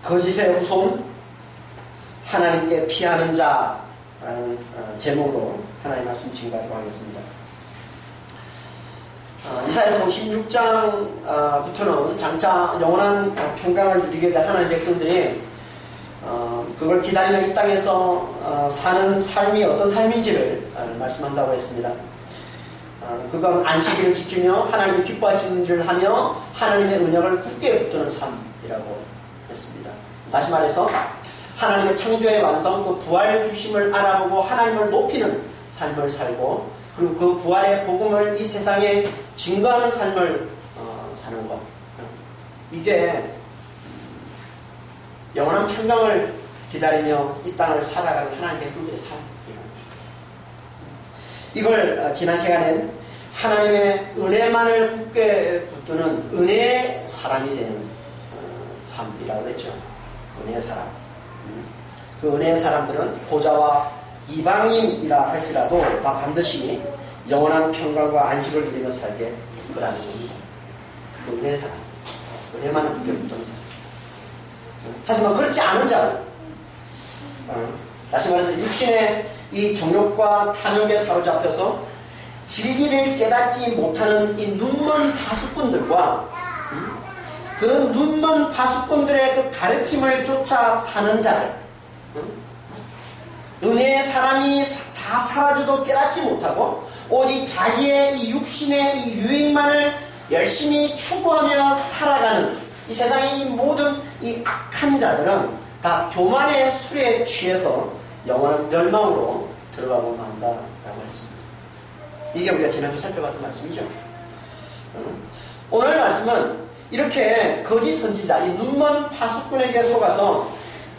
거짓의 후손, 하나님께 피하는 자라는 제목으로 하나님의 말씀 증거하도록 하겠습니다. 이사야서 56장부터는 장차 영원한 평강을 누리게 될 하나님의 백성들이 그걸 기다리며 이 땅에서 사는 삶이 어떤 삶인지를 말씀한다고 했습니다. 그건 안식일을 지키며 하나님이 기뻐하시는 일을 하며 하나님의 은혜를 굳게 붙드는 삶이라고 했습니다. 다시 말해서 하나님의 창조의 완성, 그 부활 주심을 알아보고 하나님을 높이는 삶을 살고, 그리고 그 부활의 복음을 이 세상에 증거하는 삶을 사는 것. 이게 영원한 평강을 기다리며 이 땅을 살아가는 하나님의 백성들의 삶입니다. 이걸 지난 시간엔 하나님의 은혜만을 굳게 붙드는 은혜의 사람이 되는 삶이라고 했죠. 은혜의 사람. 그 은혜의 사람들은 고자와 이방인이라 할지라도 다 반드시 영원한 평강과 안식을 누리며 살게 되라는 겁니다. 그 은혜의 사람. 은혜만을 굳게 붙드는 사람. 하지만 그렇지 않은 자는 다시 말해서 육신의 이 정욕과 탐욕에 사로잡혀서 진리를 깨닫지 못하는 이 눈먼 파수꾼들과 그 눈먼 파수꾼들의 그 가르침을 쫓아 사는 자들, 은혜의 사람이 다 사라져도 깨닫지 못하고 오직 자기의 이 육신의 이 유익만을 열심히 추구하며 살아가는 이 세상의 모든 이 악한 자들은 다 교만의 술에 취해서 영원한 멸망으로 들어가고 만다라고 했습니다. 이게 우리가 지난주 살펴봤던 말씀이죠. 오늘 말씀은 이렇게 거짓 선지자, 이 눈먼 파수꾼에게 속아서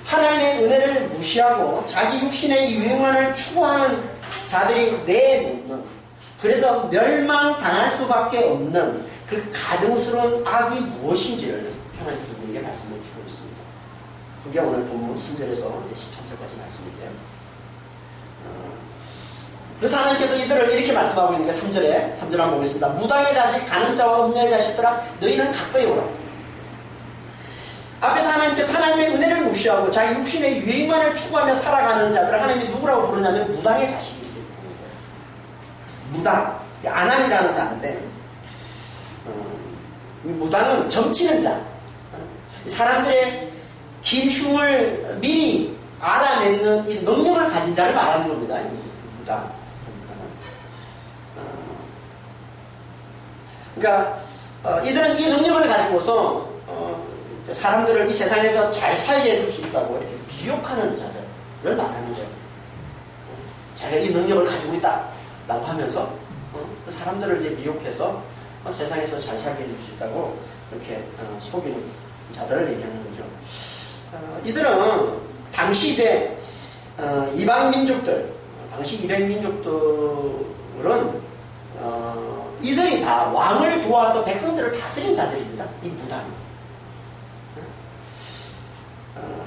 하나님의 은혜를 무시하고 자기 육신의 유익만을 추구하는 자들이 내놓는, 그래서 멸망당할 수밖에 없는 그 가증스러운 악이 무엇인지를 하나님께서 우리에게 말씀해 주고 있습니다. 그게 오늘 본문 3절에서 13절까지 말씀인데요. 그래서 하나님께서 이들을 이렇게 말씀하고 있는 게 3절에 한번 보겠습니다. 무당의 자식, 가는 자와 음녀의 자식들아, 너희는 가까이 오라. 앞에서 하나님께서 하나님의 은혜를 무시하고 자기 육신의 유익만을 추구하며 살아가는 자들을 하나님이 누구라고 부르냐면 무당의 자식이라고 부르는 거예요. 무당, 아남이라는 단어인데, 무당은 점치는 자, 사람들의 긴 흉을 미리 알아내는 이 능력을 가진 자를 말하는 겁니다. 무당. 그러니까 이들은 이 능력을 가지고서 사람들을 이 세상에서 잘 살게 해줄 수 있다고 이렇게 미혹하는 자들을 말하는 거예요. 자기가 이 능력을 가지고 있다라고 하면서 그 사람들을 이제 미혹해서 세상에서 잘 살게 해줄 수 있다고 이렇게 속이는 자들을 얘기하는 거죠. 이들은 당시 이제 이방 민족들, 당시 이방 민족들은 이들이 다 왕을 도와서 백성들을 다스린 자들입니다. 이 무당.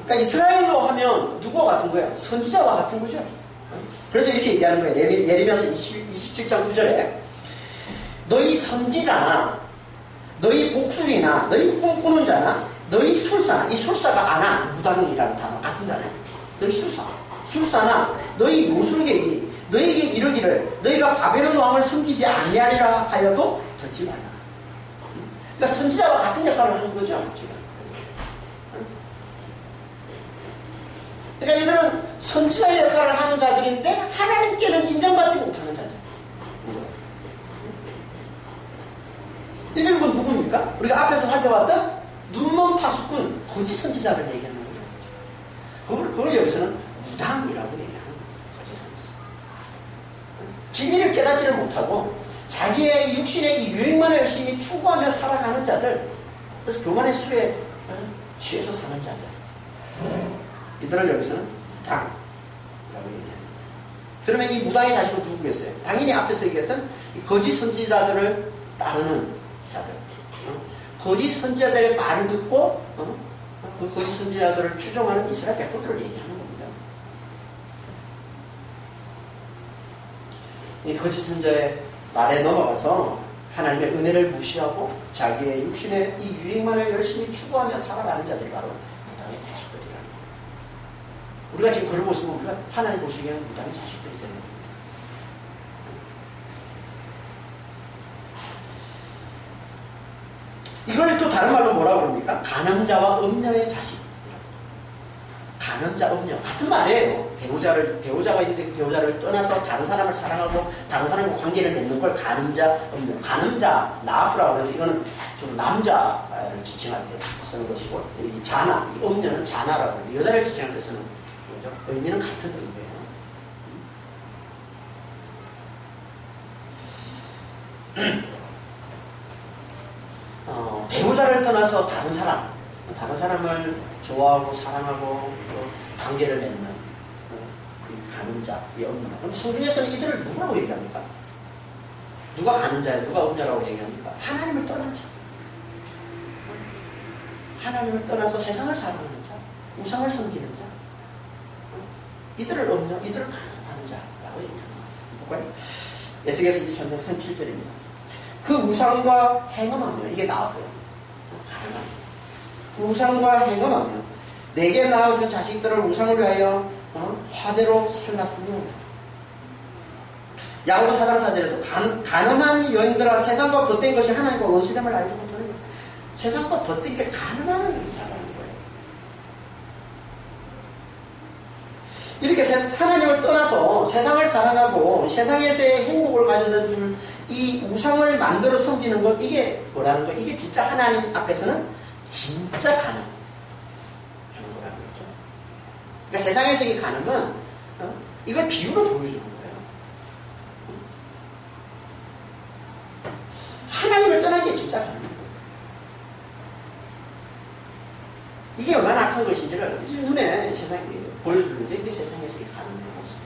그러니까 이스라엘로 하면 누구와 같은 거예요? 선지자와 같은 거죠. 그래서 이렇게 얘기하는 거예요. 예레미야서 27장 9절에 너희 선지자나 너희 복술이나 너희 꿈꾸는 자나 너희 술사, 이 술사가 아나, 무당이라는 단어 같은 단어예요. 너희 술사나 너희 요술객이 너희에게 이르기를 너희가 바벨론 왕을 섬기지 아니하리라 하여도 듣지 말라. 그러니까 선지자와 같은 역할을 하는 거죠. 지금. 그러니까 이들은 선지자의 역할을 하는 자들인데 하나님께는 인정받지 못하는 자들. 이들은 누구입니까? 우리가 앞에서 살펴봤던 눈먼 파수꾼, 거짓 선지자를 얘기하는 거죠. 그걸 여기서는 무당이라고 얘기하는 거예요. 거짓 선지자. 진리를 깨닫지를 못하고 자기의 육신의 유익만을 열심히 추구하며 살아가는 자들, 그래서 교만의 술에 취해서 사는 자들, 이들을 여기서는 무당이라고 얘기합니다. 그러면 이 무당의 자식은 누구겠어요? 당연히 앞에서 얘기했던 이 거짓 선지자들을 따르는 자들, 거짓 선지자들의 말을 듣고 그 거짓 선지자들을 추종하는 이스라엘 백성들을 얘기하는 겁니다. 이 거짓 선지자의 말에 넘어가서 하나님의 은혜를 무시하고 자기의 육신의 이 유익만을 열심히 추구하며 살아가는 자들이 바로 무당의 자식. 우리가 지금 그러고 있으면 우리가 하나님 보시기에는 무당의 자식들이 되는 거예요. 이걸 또 다른 말로 뭐라고 그럽니까? 간음자와 음녀의 자식. 간음자, 음녀. 같은 말이에요. 배우자가 있는데 그 배우자를 떠나서 다른 사람을 사랑하고 다른 사람과 관계를 맺는 걸 간음자, 음녀. 간음자, 나프라고 해서 이거는 좀 남자를 지칭할 때 쓰는 것이고, 이 자나, 이 음녀는 자나라고 해요. 여자를 지칭할 때 쓰는 거죠. 의미는 같은 의미예요. 배우자를 떠나서 다른 사람을 좋아하고 사랑하고 관계를 맺는 이 간음자, 이 음녀. 그런데 성경에서는 이들을 누구라고 얘기합니까? 누가 간음자예요? 누가 음녀라고 얘기합니까? 하나님을 떠난 자. 하나님을 떠나서 세상을 사랑하는 자, 우상을 섬기는 자. 이들을 음녀, 이들을 간음하는 자라고 얘기합니다. 볼까요? 에스겔서 20장 37절입니다. 그 우상과 행음하며, 이게 나왔고요. 가능합니다. 그 우상과 행음하며 내게 낳아준 자식들을 우상을 위하여 화제로 살랐으며, 야고보 4장 4절에도 가늠한 여인들아 세상과 벗된 것이 하나님과 원수됨을 알지 못하느냐. 세상과 벗된 게 가늠한 자라는 거예요. 이렇게 하나님을 떠나서 세상을 사랑하고 세상에서의 행복을 가져다 줄 이 우상을 만들어 섬기는 것, 이게 뭐라는 거예요? 이게 진짜 하나님 앞에서는 진짜 가늠 하는 거라는 거죠. 그러니까 세상에서의 가늠은 이걸 비유로 보여주는 거예요. 하나님을 떠난 게 진짜 가늠. 이게 얼마나 악한 것인지를 눈에 세상에 보여주는데, 이게 세상에서의 가늠의 모습.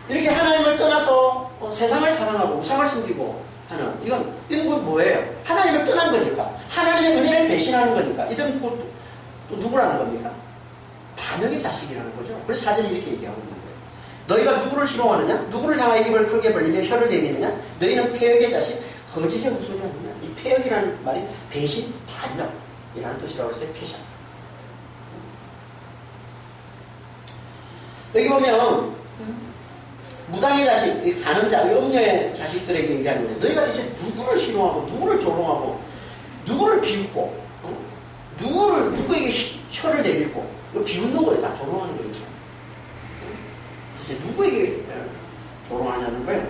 이렇게 하나님을 떠나서 세상을 사랑하고 우상을 숨기고 하는, 이건 곧 뭐예요? 하나님을 떠난 거니까. 하나님의 은혜를 배신하는 거니까. 이들은 또 누구라는 겁니까? 반역의 자식이라는 거죠. 그래서 사전이 이렇게 얘기하고 있는 거예요. 너희가 누구를 희롱하느냐? 누구를 향하여 입을 크게 벌리며 혀를 내미느냐? 너희는 패역의 자식, 거짓의 후손이 아니냐? 이 패역이라는 말이 배신, 반역이라는 뜻이라고 했어요. 패션. 여기 보면 무당의 자식, 간음자, 음녀의 자식들에게 얘기하는 거예요. 너희가 대체 누구를 희롱하고 누구를 조롱하고 누구를 비웃고 누구에게 혀를 내밀고, 이거 비웃는 거예요. 다 조롱하는 거예요. 대체 누구에게 조롱하냐는 거예요.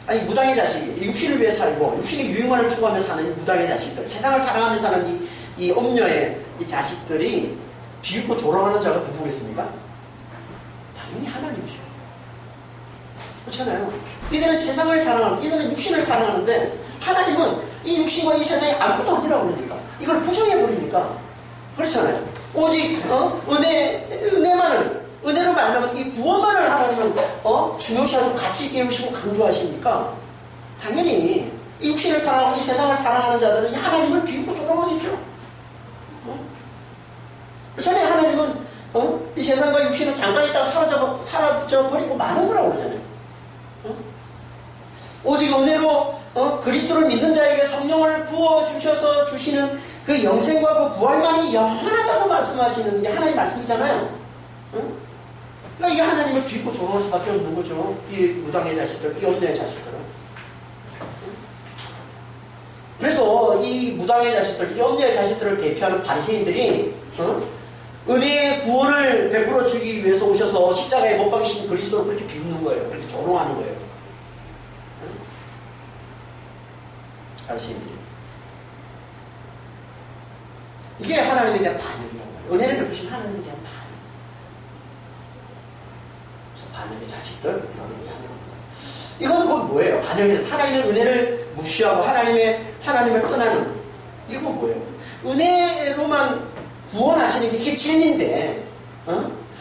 아니, 무당의 자식이 육신을 위해 살고 육신의 유익만을 추구하며 사는 무당의 자식들, 세상을 사랑하며 사는 이 음녀의 이 자식들이 비웃고 조롱하는 자가 누구겠습니까? 당연히 하나님이죠. 그렇잖아요. 이들은 세상을 사랑하는, 이들은 육신을 사랑하는데, 하나님은 이 육신과 이 세상이 아무것도 아니라고 그러니까, 이걸 부정해버리니까. 그렇잖아요. 오직 은혜로 말하면 이 구원만을 하나님은 중요시하고 가치 있게 여기시고 강조하시니까, 당연히 이 육신을 사랑하고 이 세상을 사랑하는 자들은 하나님을 비웃고 조롱하겠죠. 그렇잖아요. 하나님은 이 세상과 육신은 잠깐 있다가 사라져버리고 마는 거라고 그러잖아요. 오직 은혜로 그리스도를 믿는 자에게 성령을 부어주셔서 주시는 그 영생과 그 부활만이 영원하다고 말씀하시는 게 하나님 말씀이잖아요. 그러니까 이게 하나님을 비웃고 조롱할 수밖에 없는 거죠. 이 무당의 자식들, 이 음녀의 자식들은. 그래서 이 무당의 자식들, 이 음녀의 자식들을 대표하는 바리새인들이 은혜의 구원을 베풀어 주기 위해서 오셔서 십자가에 못 박이신 그리스도를 그렇게 비웃는 거예요. 그렇게 조롱하는 거예요. 바리새인들이. 이게 하나님에 대한 반역이라는 거예요. 은혜를 베푸신 하나님에 대한 반역. 그래서 반역의 자식들, 이런 얘기하는 겁니다. 이건 곧 뭐예요? 반역이, 하나님의 은혜를 무시하고 하나님을 떠나는, 이건 뭐예요? 은혜로만 구원하시는 게 이게 진리인데,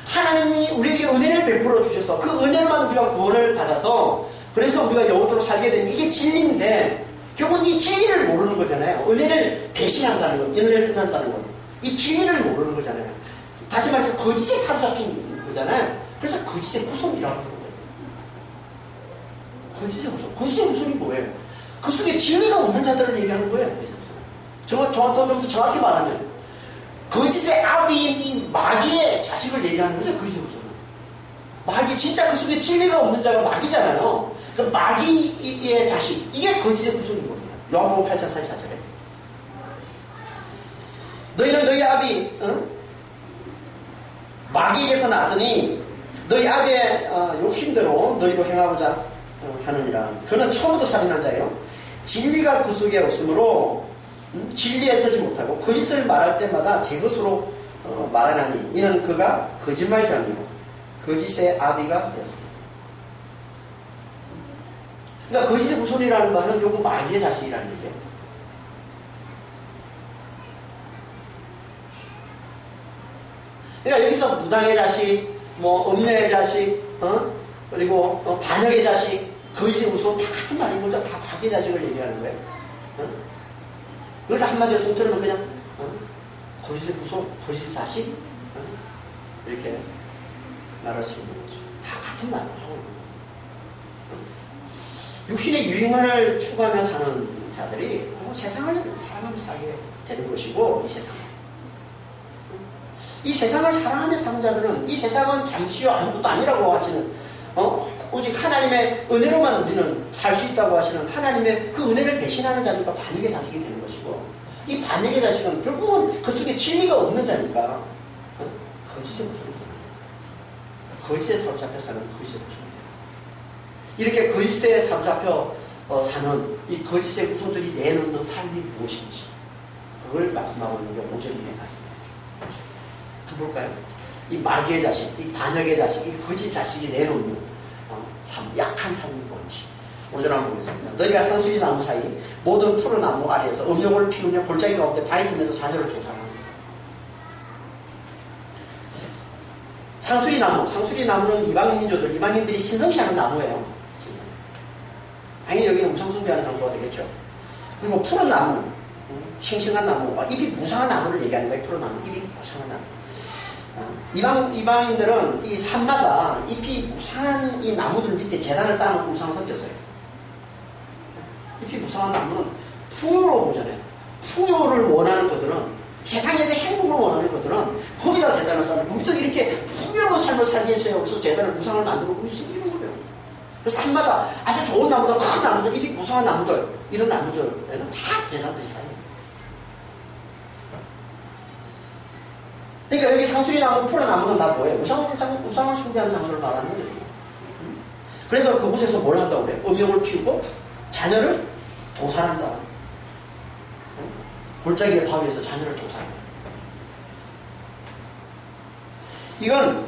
하나님이 우리에게 은혜를 베풀어 주셔서 그 은혜로만 우리가 구원을 받아서, 그래서 우리가 영원토록 살게 되는 이게 진리인데, 결국은 이 진리를 모르는 거잖아요. 은혜를 배신한다는 건, 은혜를 떠난다는 건, 이 진리를 모르는 거잖아요. 다시 말해서 거짓에 사로잡힌 거잖아요. 그래서 거짓의 후손이라고 하는 거예요. 거짓의 후손. 거짓의 후손이 뭐예요? 그 그 속에 진리가 없는 자들을 얘기하는 거예요. 좀 더 정확히 말하면 거짓의 아비인 이 마귀의 자식을 얘기하는 거죠. 거짓의 후손은. 마귀, 진짜 그 속에 진리가 없는 자가 마귀잖아요. 그 마귀의 자식, 이게 거짓의 후손인 겁니다. 요한복음 8장 44절에 너희는 너희 아비 마귀에게서 났으니 너희 아비의 욕심대로 너희도 행하고자 하느니라. 그는 처음부터 살인한 자예요. 진리가 그 속에 없으므로 진리에 서지 못하고 거짓을 말할 때마다 제 것으로 말하나니 이는 그가 거짓말장이고 거짓의 아비가 되었습니다. 그러니까 거짓의 후손이라는 말은 결국 마귀의 자식이라는 얘기예요. 그러니까 여기서 무당의 자식, 뭐 음녀의 자식, 그리고 반역의 자식, 거짓의 후손 다 같은 말인 거죠. 다 마귀의 자식을 얘기하는 거예요. 그걸 한마디로 통틀으면 그냥 거짓의 후손, 거짓의 자식 이렇게 말할 수 있는 거죠. 다 같은 말을 하고 있는 거예요. 육신의 유익만을 추구하며 사는 자들이 세상을 사랑하며 살게 되는 것이고, 이 세상을 사랑하며 사는 자들은 이 세상은 잠시요 아무것도 아니라고 하시는 오직 하나님의 은혜로만 우리는 살 수 있다고 하시는 하나님의 그 은혜를 배신하는 자니까 반역의 자식이 되는 것이고, 이 반역의 자식은 결국은 그 속에 진리가 없는 자니까 거짓의 후손이 되는 거예요. 거짓에 사로잡혀 사는 거짓의 후손이 돼요. 이렇게 거짓에 사로잡혀 사는 이 거짓의 후손들이 내놓는 삶이 무엇인지 그걸 말씀하고 있는 게 5절이 해놨습니다. 한번 볼까요? 이 마귀의 자식, 이 반역의 자식, 이 거짓 자식이 내놓는 삶, 약한 삶이 뭔지 5절 한번 보겠습니다. 너희가 상수리 나무 사이 모든 푸른 나무 아래에서 음욕을 피우며 골짜기 가운데 바위 틈에서 자녀를 도살하는 상수리 나무는 이방인조들, 이방인들이 신성시하는 나무예요. 당연히 여기는 우상숭배하는 장소가 되겠죠. 그리고 푸른 나무, 싱싱한 나무, 잎이 무성한 나무를 얘기하는 거예요. 푸른 나무, 잎이 무성한 나무. 이방인들은 이 산마다 잎이 무성한 이 나무들 밑에 제단을 쌓아놓고 우상을 섬겼어요. 잎이 무성한 나무는 풍요로 보잖아요. 풍요를 원하는 것들은, 세상에서 행복을 원하는 것들은 거기다 제단을 쌓아놓고, 우리도 이렇게 풍요로운 삶을 살게 해주세요. 그래서 제단을 무상을 만들고 섬기는 거예요. 그래서 산마다 아주 좋은 나무들, 큰 나무들, 잎이 무성한 나무들, 이런 나무들에는 다 제단들이 쌓여요. 그러니까 여기 상수리 나무, 푸른 나무는 다 뭐예요? 우상을 숭배하는 장소를 말하는 거죠. 그래서 그곳에서 뭘 한다고 그래요? 음욕을 피우고 자녀를 도살한다. 골짜기의 바위에서 자녀를 도살한다. 이건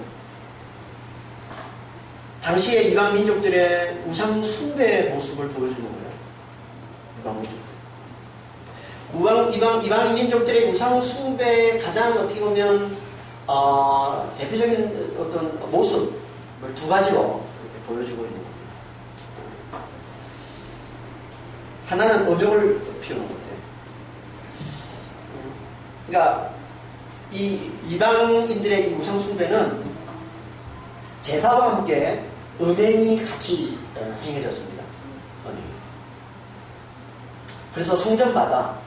당시의 이방 민족들의 우상 숭배의 모습을 보여주는 거예요. 이방 민족들의 우상 숭배의 가장 어떻게 보면 대표적인 어떤 모습을 두 가지로 이렇게 보여주고 있는 겁니다. 하나는 음욕을 피우는 거예요. 그러니까 이 이방인들의 이 우상 숭배는 제사와 함께 음행이 같이 행해졌습니다. 그래서 성전마다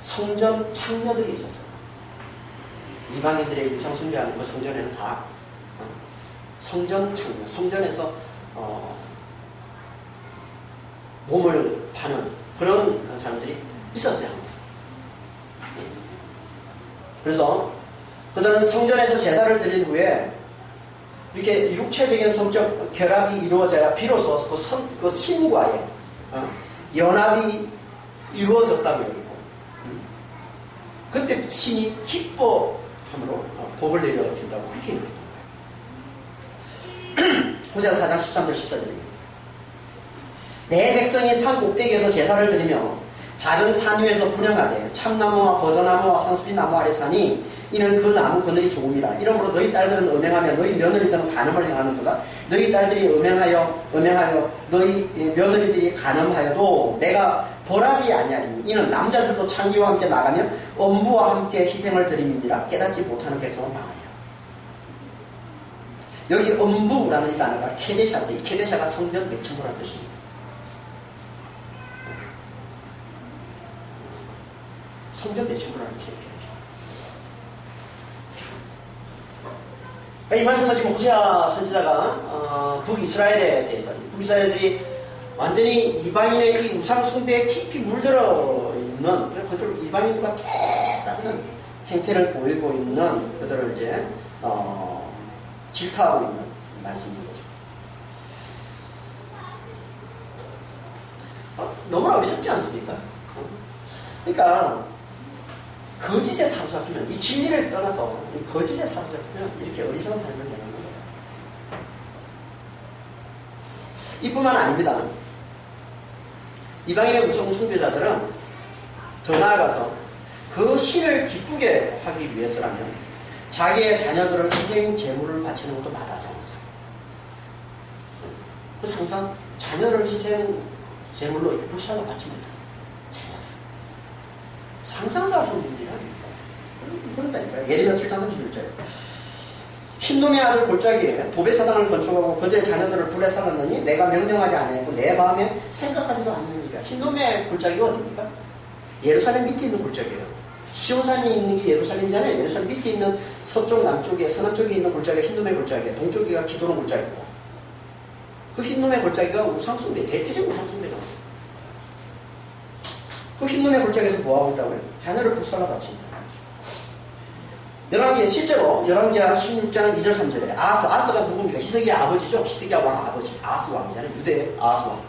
성전 창녀들이 있었어요. 이방인들의 우상 숭배하는 그 성전에는 다 성전 창녀, 성전에서 몸을 파는 그런 사람들이 있었어요. 그래서 그들은 성전에서 제사를 드린 후에 이렇게 육체적인 성적 결합이 이루어져야 비로소 그 신과의 연합이 이루어졌다고 여기고, 그때 신이 기뻐함으로 복을 내려준다고 그렇게 얘기했던 거예요. 호세아 4장 13절 14절입니다. 내 백성이 산 꼭대기에서 제사를 드리며 작은 산 위에서 분향하되 참나무와 버저나무와 상수리 나무 아래 사니 이는 그 나무 그늘이 좋음이라. 이러므로 너희 딸들은 음행하며 너희 며느리들은 간음을 행하는도다. 너희 딸들이 음행하여 너희 며느리들이 간음하여도 내가 벌하지 아니하리니 이는 남자들도 창기와 함께 나가며 엄부와 함께 희생을 드림이니라. 깨닫지 못하는 백성은 망하리라. 여기 엄부라는 이 단어가 케데샤인데, 이 케데샤가 성전 매춘부라는 뜻입니다. 성전 매춘부를 이렇게 되죠. 이 말씀은 지금 호세아 선지자가 북이스라엘에 대해서 북이스라엘들이 완전히 이방인의 이 우상 숭배에 깊이 물들어 있는 그들 이방인들과 똑같은 행태를 보이고 있는 그들을 이제 질타하고 있는 말씀인 거죠. 너무나 어리석지 않습니까? 그러니까 거짓에 사로잡히면 이 진리를 떠나서 이 거짓에 사로잡히면 이렇게 어리석은 삶을 되는 거예요. 이뿐만 아닙니다. 이방인의 우상 숭배자들은 더 나아가서 그 신을 기쁘게 하기 위해서라면 자기의 자녀들을 희생 제물을 바치는 것도 마다하지 않았어요. 그래서 항상 자녀를 희생 제물로 이렇게 불쌍하게 바칩니다. 자녀들. 상상도 할 수 없는 일이 아닙니까? 그런다니까요. 예레미야 7장 31절. 흰놈의 아들 골짜기에 도배사당을 건축하고 그들의 자녀들을 불에 살았느니 내가 명령하지 아니하고 내 마음에 생각하지도 않느니라. 흰놈의 골짜기가 어딥니까? 예루살렘 밑에 있는 골짜기예요. 시온산이 있는 게 예루살렘이잖아요. 예루살렘 밑에 있는 서쪽, 남쪽에, 서남쪽에 있는 골짜기가 흰놈의 골짜기예요. 동쪽이가 기도는 골짜기고. 그 흰놈의 골짜기가 우상숭배, 대표적인 우상숭배잖아요. 그 흰놈의 골짜기에서 뭐하고 있다고요? 자녀를 불살라 바친다. 실제로 열왕기하 16장 2절 3절에 아스가 누굽니까? 히스기야 아버지죠. 히스기야 왕 아버지. 아스 왕이잖아요. 유대 아스 왕.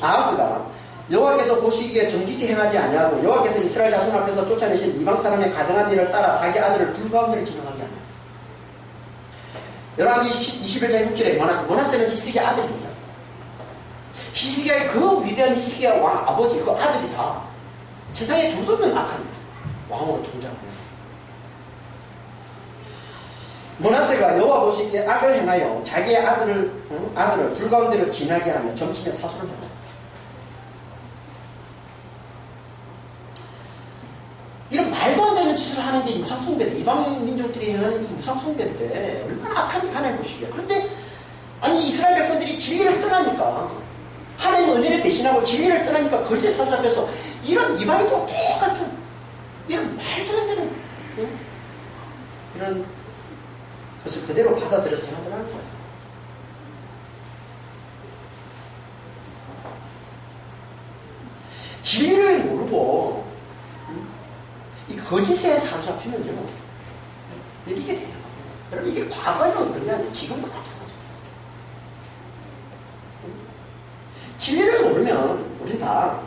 아스가 여호와께서 보시기에 정직히 행하지 아니하고 여호와께서 이스라엘 자손 앞에서 쫓아내신 이방 사람의 가정한 일을 따라 자기 아들을 불가운데를 지나가게 합니다. 열왕기 21장 6절에 머나세는 히스기야 아들입니다. 히스기야의 그 위대한 히스기야 왕 아버지 그 아들이 다 세상에 두드는 악한 왕으로 통장합니다. 머나세가 여호와 보시기에 악을 행하여 자기의 아들을 불가운데로 지나게 하며 점침에 사수를 합니다. 이런 말도 안 되는 짓을 하는 게 우상숭배인데, 이방 민족들이 행하는 이 우상숭배인데 얼마나 악한 하나님 보시기에. 그런데 아니 이스라엘 백성들이 진리를 떠나니까, 하나님 은혜를 배신하고 진리를 떠나니까 거짓에 사로잡혀서 이런 이방인도 똑같은 이런 말도 안 되는 이런 것을 그대로 받아들여서 행하더라는 거예요. 진리를 모르고 이 거짓에 사로잡히면요, 이게 돼요. 여러분, 이게 과거에는 그런 게 아니에요. 지금도 마찬가지예요. 진리를 모르면 우린 다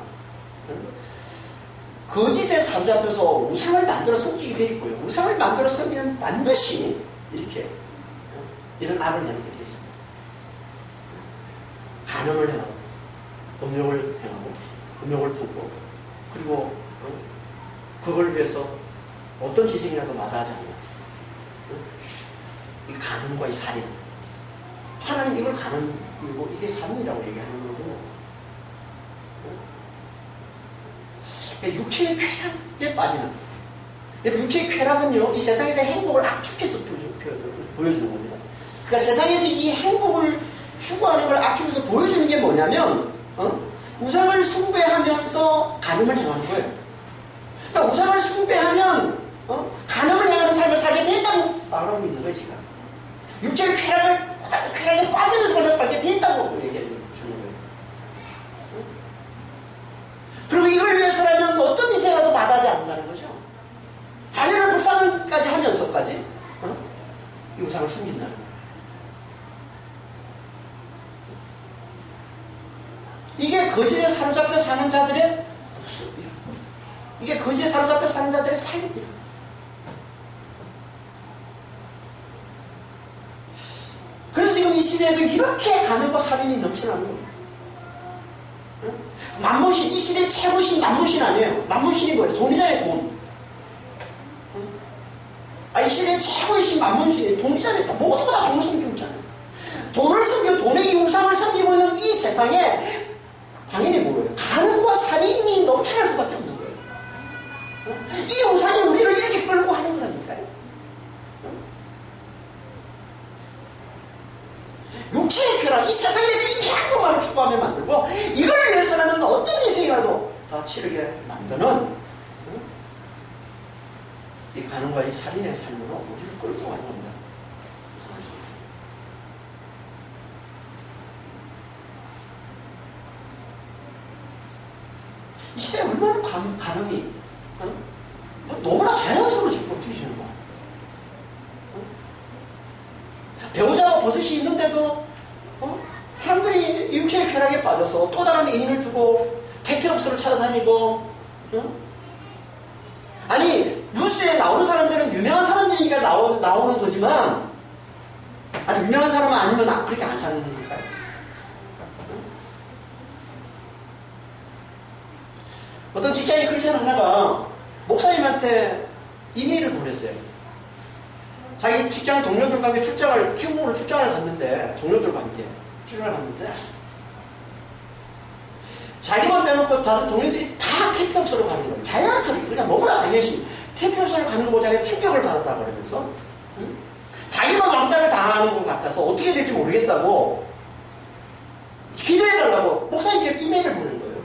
거짓에 사로잡혀서 우상을 만들어 섬기게 돼 있고요. 우상을 만들어 섬기면 반드시 이렇게 이런 악을 행하게 되어 있습니다. 간음을 행하고, 음욕을 행하고, 음욕을 품고, 그리고 그걸 위해서 어떤 희생이라도 마다하지 않는 이 간음과 이 살인. 하나님 이걸 간음이고 이게 살인이라고 얘기하는 거고, 육체의 쾌락에 빠지는. 육체의 쾌락은요, 이 세상에서 행복을 압축해서 보여주는 겁니다. 그러니까 세상에서 이 행복을 추구하는 걸 압축해서 보여주는 게 뭐냐면, 우상을 숭배하면서 간음을 행하는 거예요. 그러니까 우상을 숭배하면 간음을 행하는 삶을 살게 된다고 말하고 있는 거예요, 지금. 육체의 쾌락에 빠지는 삶을 살게 된다고 얘기해 주는 거예요. 그리고 이걸 위해서라면 어떤 희생이라도 마다하지 않는다는 거죠. 자녀를 불쌍까지 하면서까지 이 우상을 숨긴다는 거예요. 이게 거짓에 사로잡혀 사는 자들의 모습이에요. 이게 거짓에 사로잡혀 사는 자들의 삶이에요. 그래서 지금 이 시대에도 이렇게 간음과 살인이 넘쳐나는 거예요. 만문신, 이 시대의 최고신 만문신 아니에요. 만문신이 뭐예요? 돈이잖아요, 돈. 이 시대의 최고의 신 만문신이 돈이잖아요. 모두가 다 돈을 숨기고 있잖아요. 돈을 숨기고 돈의 이 우상을 숨기고 있는 이 세상에 당연히 뭐예요? 간음과 살인이 넘쳐날 수밖에 없는 거예요. 이 우상이 우리를 이렇게 끌고 하는 거라니까요. 육체의 쾌락, 이 세상에서 이 행복을 추구하며 만들고, 이걸 위해서라면 어떤 평생이라도 다 치르게 만드는 이 간음과 이 살인의 삶으로 우리를 끌고 가는 겁니다. 이 시대에 얼마나 간음이 너무나 자연스러워 지금 어떻게 지는 거야? 배우자가 버섯이 있는데도 사람들이 육체의 쾌락에 빠져서 또 다른 애인을 두고 택배업소를 찾아다니고 아니 뉴스에 나오는 사람들은 유명한 사람들이니까 나오는 거지만 아니 유명한 사람은 아니면 그렇게 안 사는 걸까요? 어떤 직장인 크리스천 하나가 목사님한테 이메일을 보냈어요. 자기 직장 동료들과 함께 태국으로 출장을 갔는데 동료들과 함께 출장을 갔는데 자기만 빼놓고 다른 동료들이 다 택배업소로 가는 거예요. 자연스럽게 그냥 너무나 당연시 택배업소를 가는 거 보고 자기가 충격을 받았다고 그러면서 자기만 왕따를 당하는 것 같아서 어떻게 될지 모르겠다고 기도해달라고 목사님께 이메일을 보낸 거예요.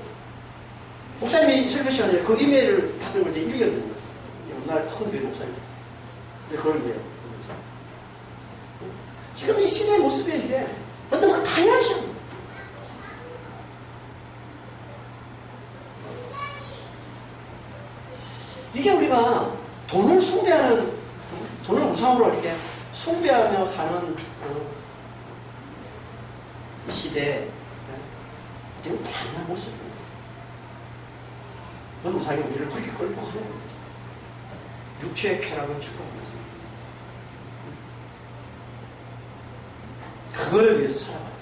목사님이 설교 시간에 그 이메일을 받은 걸 이제 읽어주는 거예요. 옛날 큰 교회 목사님. 근데 그걸 왜요? 지금 이 시대의 모습이 이게 너무 당연시 이게 우리가 돈을 숭배하는, 돈을 우상으로 이렇게 숭배하며 사는 이 시대에 되게 다양한 모습입니다. 그 우상이 우리를 그렇게 끌고 하는 겁니다. 육체의 쾌락을 추구하면서 그걸 위해서 살아가요.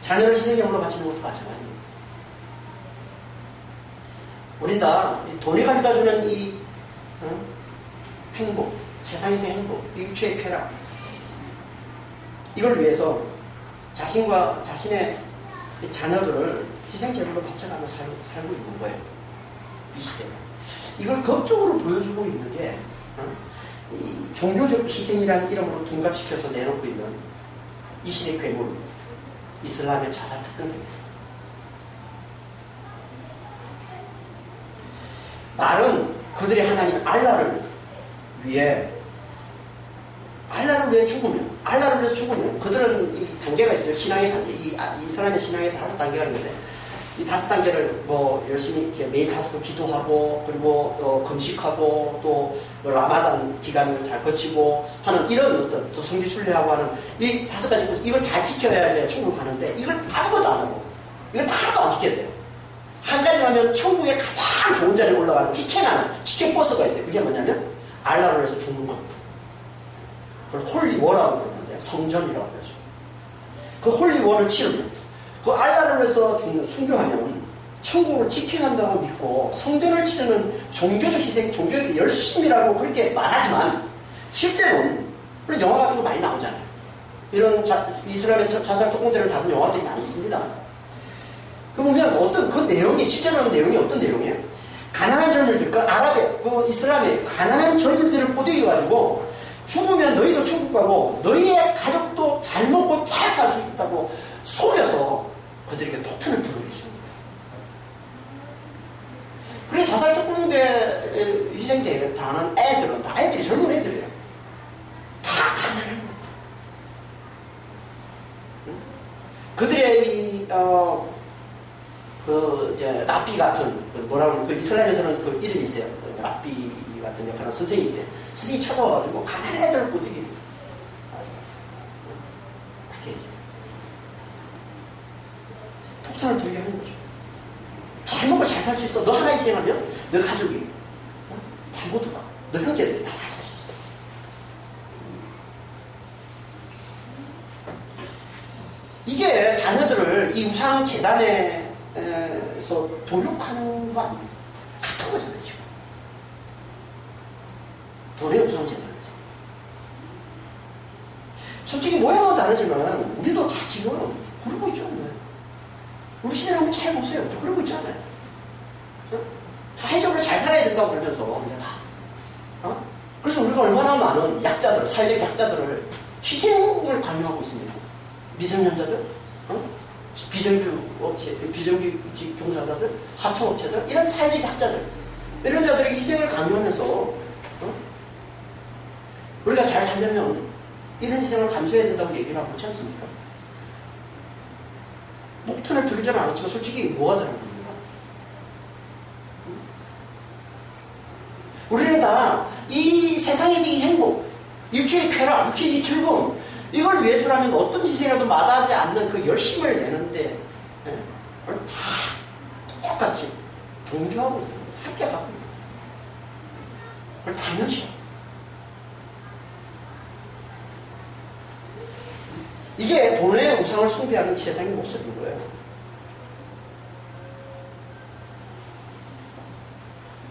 자녀를 희생양으로 바치는 것도 마찬가지입니다. 우린 다 돈이 가져다주는 이 행복, 세상에서의 행복, 이 육체의 쾌락, 이걸 위해서 자신과 자신의 자녀들을 희생제물로 바쳐가며 살고 있는 거예요. 이 시대가. 이걸 극적으로 보여주고 있는 게 이 종교적 희생이라는 이름으로 둔갑시켜서 내놓고 있는 이 시대 괴물, 이슬람의 자살 특권입니다. 말은 그들의 하나님 알라를 위해 죽으면 그들은 이 단계가 있어요. 신앙의 단계. 이 이슬람의 신앙의 5단계가 있는데 이 5단계를 뭐 열심히 이렇게 매일 5번 기도하고 그리고 금식하고 또 라마단 기간을 잘 거치고 하는 이런 어떤 또 성지 순례하고 하는 이 5가지 이걸 잘 지켜야 이제 천국 가는데 이걸 아무것도 안 하고 이걸 다 하나도 안 지켜야 돼요. 한 가지만 하면 천국의 가장 좋은 자리에 올라가는 직행 버스가 있어요. 그게 뭐냐면 알라를 위해서 죽는 겁니다. 그걸 홀리워라고 그러는데 성전이라고 그러죠. 그 홀리워를 치르면 그 알라를 위해서 죽는 순교하면 천국으로 직행한다고 믿고 성전을 치르는 종교적 희생, 종교적 열심이라고 그렇게 말하지만 실제로는 우리 영화 같은 거 많이 나오잖아요. 이런 이스라엘의 자살 특공대를 다룬 영화들이 많이 있습니다. 그러면 어떤 그 내용이 실제로는 내용이 어떤 내용이에요? 가난한 젊은이들, 그 아랍의 그 이슬람의 가난한 젊은이들을 꼬드겨가지고 죽으면 너희도 천국 가고 너희의 가족도 잘 먹고 잘 살 수 있다고 속여서 그들에게 폭탄을 들어주는 거예요. 그래 자살 특공대 희생대에 당하는 애들은 다 애들이 젊은 애들이에요. 다 가난한 거다. 응? 그들의 이제 라삐 같은 뭐라고 그 이슬람에서는 그 이름이 있어요. 라삐 같은 역할하는 선생이 있어요. 선생이 찾아와가지고 가난한 애들을 꼬드기 폭탄을 들게 하는 거죠. 잘 먹고 잘 살 수 있어. 너 하나 희생하면 너 가족이 다 모두 가. 너 형제들이 다 잘 살 수 있어. 이게 자녀들을 이 우상 재단에서 도륙하는 거 아닙니까? 같은 거잖아요, 지금. 돈의 우상 재단에서. 솔직히 모양은 다르지만 우리도 다 지금 그러고 있죠. 우리 시대를 한번 잘 보세요. 그러고 있잖아요. 사회적으로 잘 살아야 된다고 그러면서 우리가 다. 그래서 우리가 얼마나 많은 약자들, 사회적 약자들을 희생을 강요하고 있습니다. 미성년자들, 비정규 업체, 비정규직 종사자들, 하청업체들, 이런 사회적 약자들, 이런 자들에게 희생을 강요하면서 우리가 잘 살려면 이런 희생을 감수해야 된다고 얘기를 하고 있지 않습니까? 목탄을 들지는 않았지만 솔직히 뭐가 다른 겁니까? 우리는 다 이 세상에서의 행복, 육체의 쾌락, 육체의 즐거움, 이걸 위해서라면 어떤 희생이라도 마다하지 않는 그 열심을 내는데 다 똑같이 동조하고 있습니다. 함께 가고 있습니다. 그걸 당연시하고. 이게 돈의 우상을 숭배하는 이 세상의 모습인 거예요.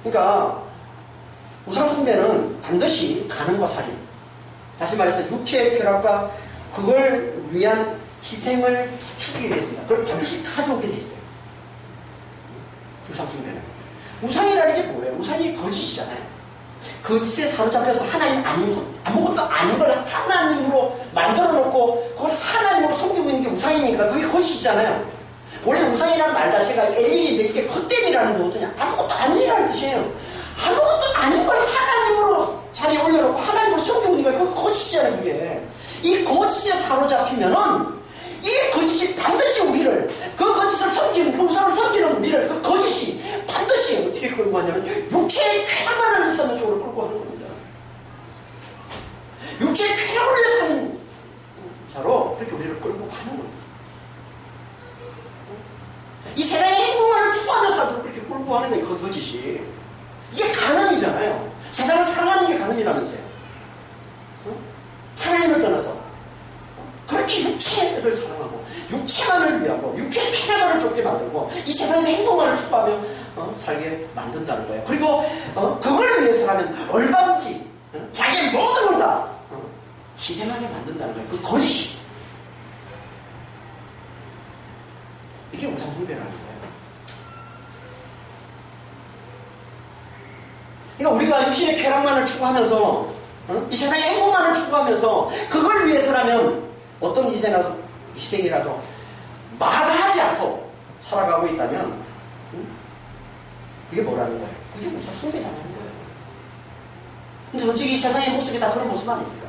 그러니까 우상 숭배는 반드시 가능과 살인, 다시 말해서 육체의 쾌락과 그걸 위한 희생을 추구하게 되어 있습니다. 그걸 반드시 가져오게 되어 있어요. 우상 숭배는. 우상이라는 게 뭐예요? 우상이 거짓이잖아요. 거짓에 사로잡혀서 하나님 아무것도 아닌 걸 하나님으로 만들어 놓고 그걸 하나님으로 섬기고 있는 게 우상이니까 그게 거짓이잖아요. 원래 우상이라는 말 자체가 엘린인데 이게 헛됨이라는 거거든요. 아무것도 아니라는 뜻이에요. 아무것도 아닌 걸 하나님으로 자리에 올려놓고 하나님으로 섬기고 있는 거예요. 그게 거짓이잖아요. 그게. 이 거짓에 사로잡히면은 이 거짓이 반드시 우리를, 그 거짓을 섬기는, 그 우상을 섬기는 우리를, 그 거짓이 반드시 어떻게 끌고 가냐면 육체의 쾌락만을 위해서 쪽으로 끌고 가는 겁니다. 육체의 쾌락을 위해 사는 자로 그렇게 우리를 끌고 가는 겁니다. 이 세상의 행복만을 추구하는 사람을 그렇게 끌고 가는 거예요. 그 거짓이. 이게 간음이잖아요. 세상을 사랑하는 게 간음이라면서요. 하나님을 떠나서 그렇게 육체를 사랑하고 육체만을 위하고 육체의 쾌락만을 쫓게 만들고 이 세상에서 행복만을 추구하며 살게 만든다는 거예요. 그리고 그걸 위해서라면 얼마든지 자기의 모든 걸 다 희생하게 만든다는 거예요. 그 거짓이. 이게 우상숭배라는 거예요. 그러니까 우리가 육신의 쾌락만을 추구하면서 이 세상의 행복만을 추구하면서 그걸 위해서라면 어떤 희생이라도 마다하지 않고 살아가고 있다면 이게 뭐라는 거예요? 이게 무슨 숭배라는 거예요. 근데 솔직히 이 세상의 모습이 다 그런 모습 아닙니까?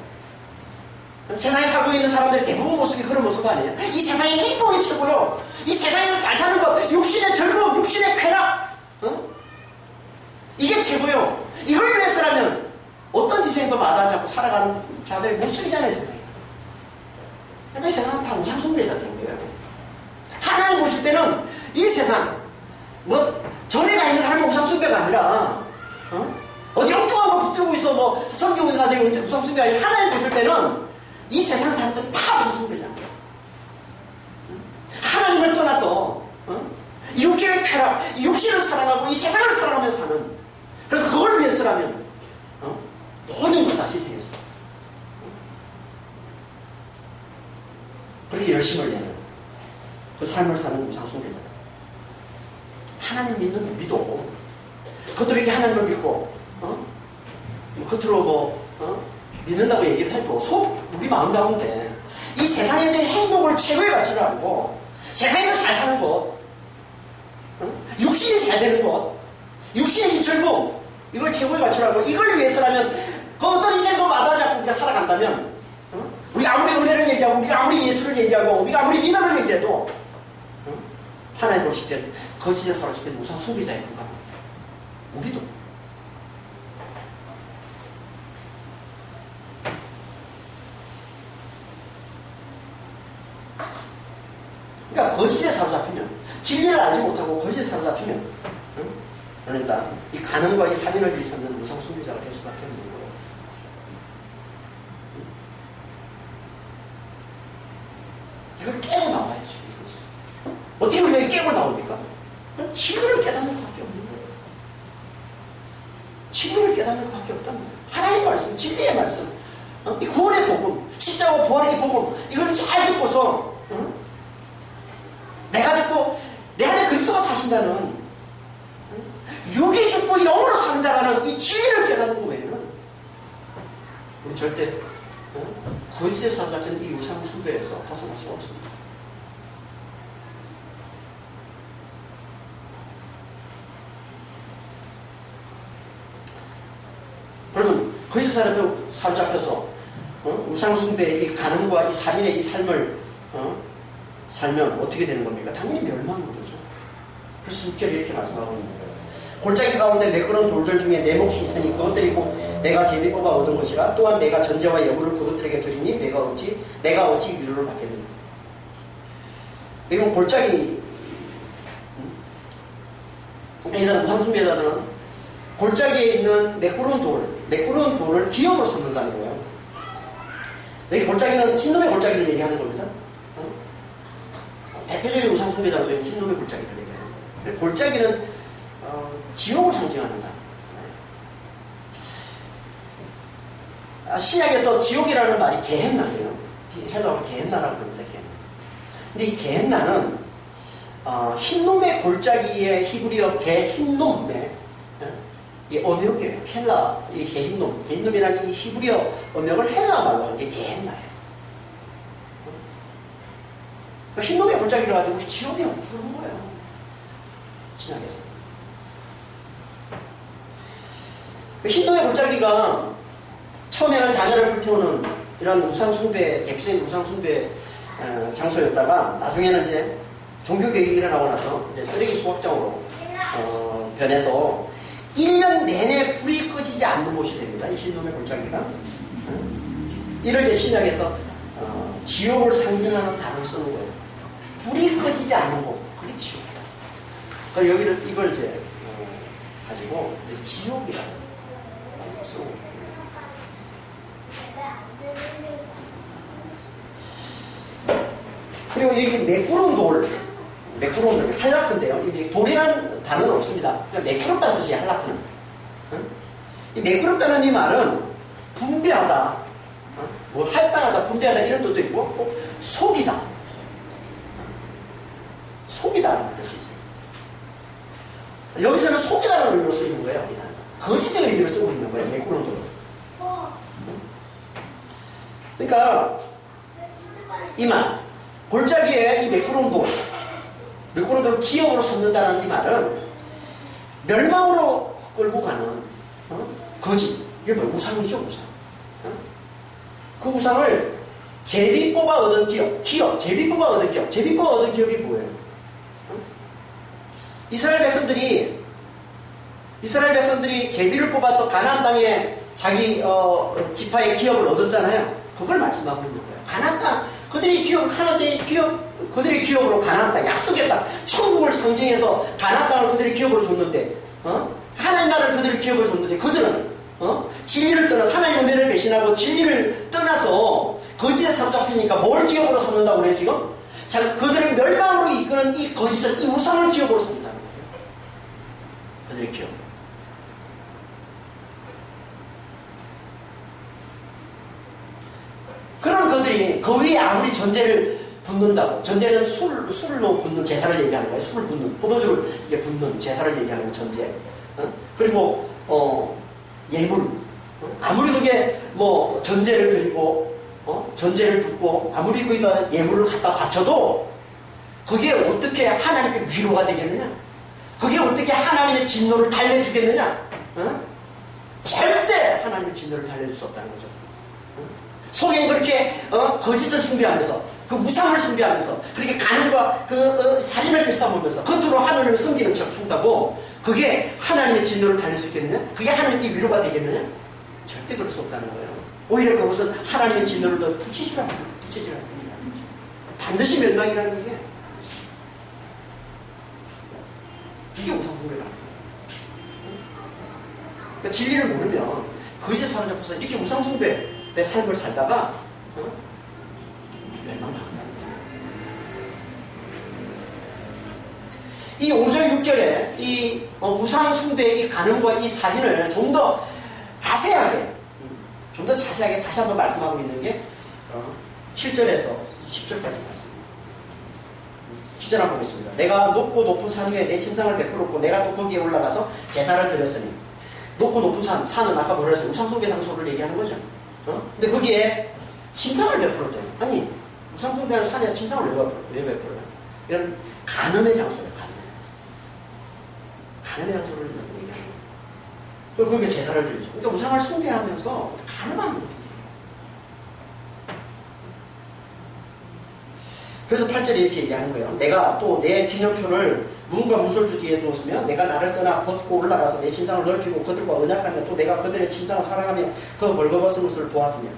세상에 살고 있는 사람들의 대부분 모습이 그런 모습 아니에요? 이 세상의 행복이 최고요. 이 세상에서 잘 사는 것, 육신의 즐거움, 육신의 쾌락, 이게 최고요. 이걸 위해서라면 어떤 희생도 마다하지 않고 살아가는 자들의 모습이잖아요. 세상에. 그러니까 이 세상은 다 우상숭배자들인 거예요. 하나님 보실 때는 이 세상, 전에 가 있는 사람은 우상숭배가 아니라 어디 엉뚱한 거 붙들고 있어 성경의사들이 우상숭배가 아니라 하나님 보실 때는 이 세상 사람들은 다 우상숭배잖아요. 하나님을 떠나서 이 육체의 쾌락, 이 육신을 사랑하고 이 세상을 사랑하면서 사는, 그래서 그걸 위해서라면 모든 걸 다 희생해서 그렇게 열심을 내는 그 삶을 사는 우상숭배자. 하나님 믿는 우리도 겉으로 이렇게 하나님을 믿고 겉으로 믿는다고 얘기를 해도 우리 마음 가운데 이 세상에서의 행복을 최고의 가치로 알고 세상에서 잘 사는 것, 육신이 잘 되는 것, 육신의 즐거움, 이걸 최고의 가치로 알고 이걸 위해서라면 그 어떤 희생도 마다하지 않고 우리가 살아간다면 우리가 아무리 은혜를 얘기하고 우리가 아무리 예수를 얘기하고 우리가 아무리 믿음을 얘기해도 하나님 보실 때 거짓에 사로잡힌 우상 숭배자에 불과합니다. 우리도. 그러니까 거짓에 사로잡히면, 진리를 알지 못하고 거짓에 사로잡히면 그러니까 이 간음과 이 살인을 일삼는 우상 숭배자가 될 수밖에 없는 거예요. 이걸 깨고 나와야죠. 어떻게 우리가 깨고 나옵니까? 진리를 깨닫는 것밖에 없는 거예요. 진리를 깨닫는 것밖에 없다는 거예요. 하나님의 말씀, 진리의 말씀, 이 구원의 복음, 십자가 부활의 복음, 이걸 잘 듣고서 내가 죽고 내 안에 그리스도가 사신다는 육이 죽고 영으로 사는 자라는 이 진리를 깨닫는 거 외에는 우리 절대 거짓에 사로잡힌 이 우상 숭배에서 벗어날 수가 없습니다. 그러면 거짓에 사로잡혀서 우상 숭배의 이 간음과 이 살인의 이 삶을 살면 어떻게 되는 겁니까? 당연히 멸망인 거죠. 그래서 6절에 이렇게 말씀하고 있는 거예요. 골짜기 가운데 매끄러운 돌들 중에 내 몫이 있으니 그것들이 곧 내가 제비 뽑아 얻은 것이라. 또한 내가 전제와 예물을 그것들에게 드리니 내가 어찌 위로를 받겠느냐. 이건 골짜기. 이 사람 우상숭배자들은 골짜기에 있는 매끄러운 돌을 기업으로 삼는다는 거예요. 여기 골짜기는 흰놈의 골짜기를 얘기하는 겁니다. 대표적인 우상숭배자로 저희는 흰놈의 골짜기를 얘기해요. 골짜기는 지옥을 상징합니다. 신약에서 지옥이라는 말이 게헨나예요. 헬라어로 게헨나라고 합니다. 근데 이 게헨나는 흰놈의 골짜기의 히브리어 흰놈의 이 언역이에요. 헬라 이 게흰놈이라는 이 히브리어 언역을 헬라 말로 한 게 게헨나예요. 흰놈의 골짜기를 가지고 지옥이라고 부르는 거예요. 신약에서. 흰놈의 골짜기가 처음에는 자녀를 불태우는 이런 우상숭배, 대표적인 우상숭배 장소였다가 나중에는 이제 종교개혁이 일어나고 나서 이제 쓰레기 수확장으로 변해서 1년 내내 불이 꺼지지 않는 곳이 됩니다. 이 흰놈의 골짜기가. 이를 이제 신약에서 지옥을 상징하는 단어를 쓰는 거예요. 불이 꺼지지 않는 곳, 그게 지옥이다. 그래서 이걸 이제 가지고 지옥이라고. 그리고 여기 매끄러운 돌, 할라크인데요. 돌이라는 단어는 없습니다. 그냥 매끄럽다는 뜻이에요, 할라크는. 이 매끄럽다는 이 말은 분배하다, 뭐 할당하다, 분배하다 이런 뜻도 있고, 속이다. 속이다라는 뜻이 있어요. 여기서는 속이다라는 의미로 쓰이는 거예요. 거짓의 의미로 쓰고 있는 거예요, 매끄러운 돌은. 그러니까 이 말, 골짜기에 이 매끄러운 돌을 기업으로 삼는다는 이 말은 멸망으로 끌고 가는 거짓, 이게 뭐예요? 우상이죠, 우상. 그 우상을 제비 뽑아 얻은 기업, 제비 뽑아 얻은 기업이 뭐예요? 이스라엘 백성들이 제비를 뽑아서 가나안 땅에 자기 지파의 기업을 얻었잖아요. 그걸 말씀하고 있는 거예요. 가나안 땅, 그들의 기업으로 가나안 땅, 약속의 땅, 천국을 상징해서 가나안 땅을 그들의 기업으로 줬는데, 하나님 나라를 그들의 기업으로 줬는데, 그들은 진리를 떠나서 하나님 은혜를 배신하고 진리를 떠나서 거짓에 사로잡히니까 뭘 기업으로 삼는다고 그래요 지금? 자, 그들을 멸망으로 이끄는 이 거짓을, 이 우상을 기업으로 삼는다는 거예요. 그들의 기업. 그런 그들이 그 위에 아무리 전제를 붓는다고, 전제는 술로 붓는 제사를 얘기하는 거예요. 술을 붓는, 포도주를 이제 붓는 제사를 얘기하는 전제. 그리고 예물. 아무리 그게 뭐 전제를 드리고 전제를 붓고 아무리 거기다 예물을 갖다 바쳐도 그게 어떻게 하나님께 위로가 되겠느냐? 그게 어떻게 하나님의 진노를 달래주겠느냐? 절대 하나님의 진노를 달래줄 수 없다는 거죠. 속에 그렇게 거짓을 숭배하면서 그 우상을 숭배하면서 그렇게 간음과 살인을 일삼으면서 겉으로 하나님을 섬기는 척 한다고 그게 하나님의 진노를 달랠 수 있겠느냐? 그게 하나님께 위로가 되겠느냐? 절대 그럴 수 없다는 거예요. 오히려 그것은 하나님의 진노를 더 부채질하는 거예요. 반드시 멸망이라는 게 이게 우상숭배라는 거예요. 그러니까 진리를 모르면 거짓에 사로잡혀서 이렇게 우상숭배의 삶을 살다가 멸망당한다는 거예요. 이 5절 6절에 이 우상숭배의 이 간음과 이 살인을 좀 더 자세하게 다시 한번 말씀하고 있는 게 7절에서 10절까지 말씀입니다. 7절 한번 보겠습니다. 내가 높고 높은 산 위에 내 침상을 베풀었고 내가 또 거기에 올라가서 제사를 드렸으니, 높고 높은 산은 아까 뭐라 했어요? 우상숭배 장소를 얘기하는 거죠. 근데 거기에 침상을 베풀었대요. 아니, 우상숭배하는 산에 침상을 왜 베풀어요? 이건 간음의 장소예요, 간음의 장소를 얘기하는 거예요. 그리고 그게 제사를 드리죠. 그러니까 우상을 숭배하면서 간음하는 거예요. 그래서 8절에 이렇게 얘기하는 거예요. 내가 또 내 기념표를 문과 문설주 뒤에 두었으며 내가 나를 떠나 벗고 올라가서 내 침상을 넓히고 그들과 언약하며 또 내가 그들의 침상을 사랑하며 그 벌거벗은 것을 보았으며.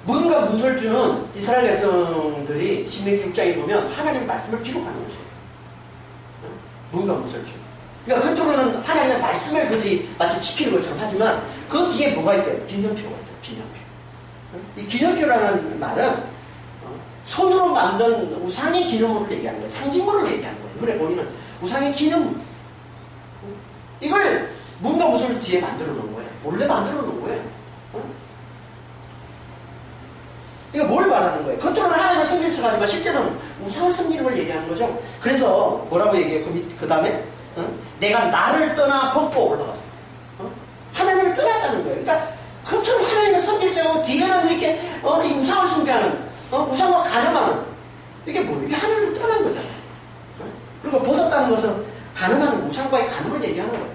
문과 문설주는 이스라엘 백성들이 신명기 6장에 보면 하나님의 말씀을 기록하는 거죠. 문과 문설주. 그러니까 겉으로는 하나님의 말씀을 그들이 마치 지키는 것처럼 하지만 그 뒤에 뭐가 있대요? 기념표가 있대요. 기념표. 이 기념표라는 말은 손으로 만든 우상의 기념물을 얘기하는 거예요. 상징물을 얘기하는 거예요. 눈에 보이는 우상의 기념물. 이걸 문과 문설주 뒤에 만들어 놓은 거예요. 몰래 만들어 놓은 거예요. 이거 뭘 말하는 거예요? 겉으로는 하나님을 섬길 척 하지만 실제로는 우상을 섬기는 걸 얘기하는 거죠. 그래서 뭐라고 얘기해요? 그 다음에 내가 나를 떠나 벗고 올라갔어. 하나님을 떠났다는 거예요. 그러니까 겉으로 하나님을 섬길 척 하고 뒤에는 이렇게 이 우상을 숭배하는 우상과 간음하는 이게 뭐예요? 이게 하나님을 떠난 거잖아요. 그리고 벗었다는 것은 간음하는 우상과의 간음을 얘기하는 거예요.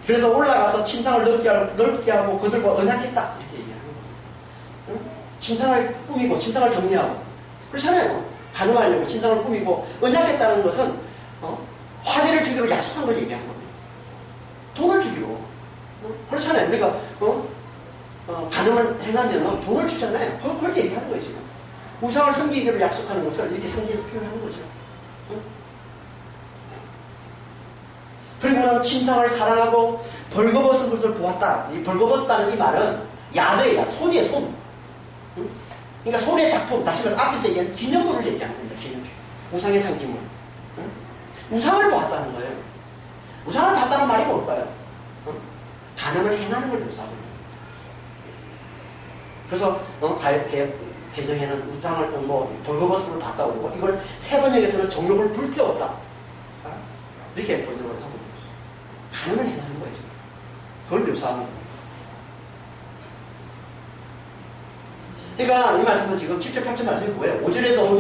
그래서 올라가서 침상을 넓게 하고 그들과 언약했다 이렇게 얘기하는 거예요. 침상을 꾸미고 침상을 정리하고 그렇잖아요. 간음하려고 침상을 꾸미고 언약했다는 것은 화제를 주기로 약속한 걸 얘기하는 겁니다. 돈을 주기로 그렇잖아요. 우리가 간음을 행하면 돈을 주잖아요. 그걸 얘기하는 거예요, 지금. 우상을 섬기기로 약속하는 것을 이렇게 성경에서 표현하는 거죠. 그리고는 침상을 사랑하고 벌거벗은 것을 보았다. 이 벌거벗다는 이 말은 야드예요. 손이에요, 손. 그러니까 손의 작품, 다시 말해서 앞에서 얘기한 기념물을 얘기하는 겁니다, 기념물. 우상의 상징물. 우상을 보았다는 거예요. 우상을 봤다는 말이 뭘까요? 간음을 행하는 걸 묘사하고 있는 거예요. 그래서 개정에는 우상을 벌거벗음을 봤다고 그러고 이걸 세번역에서는 정욕을 불태웠다 이렇게 번역을 하고 간음을 행하는 거예요. 그걸 묘사하는 거예요. 그러니까 이 말씀은 지금 7절 8절 말씀이 뭐예요? 5절에서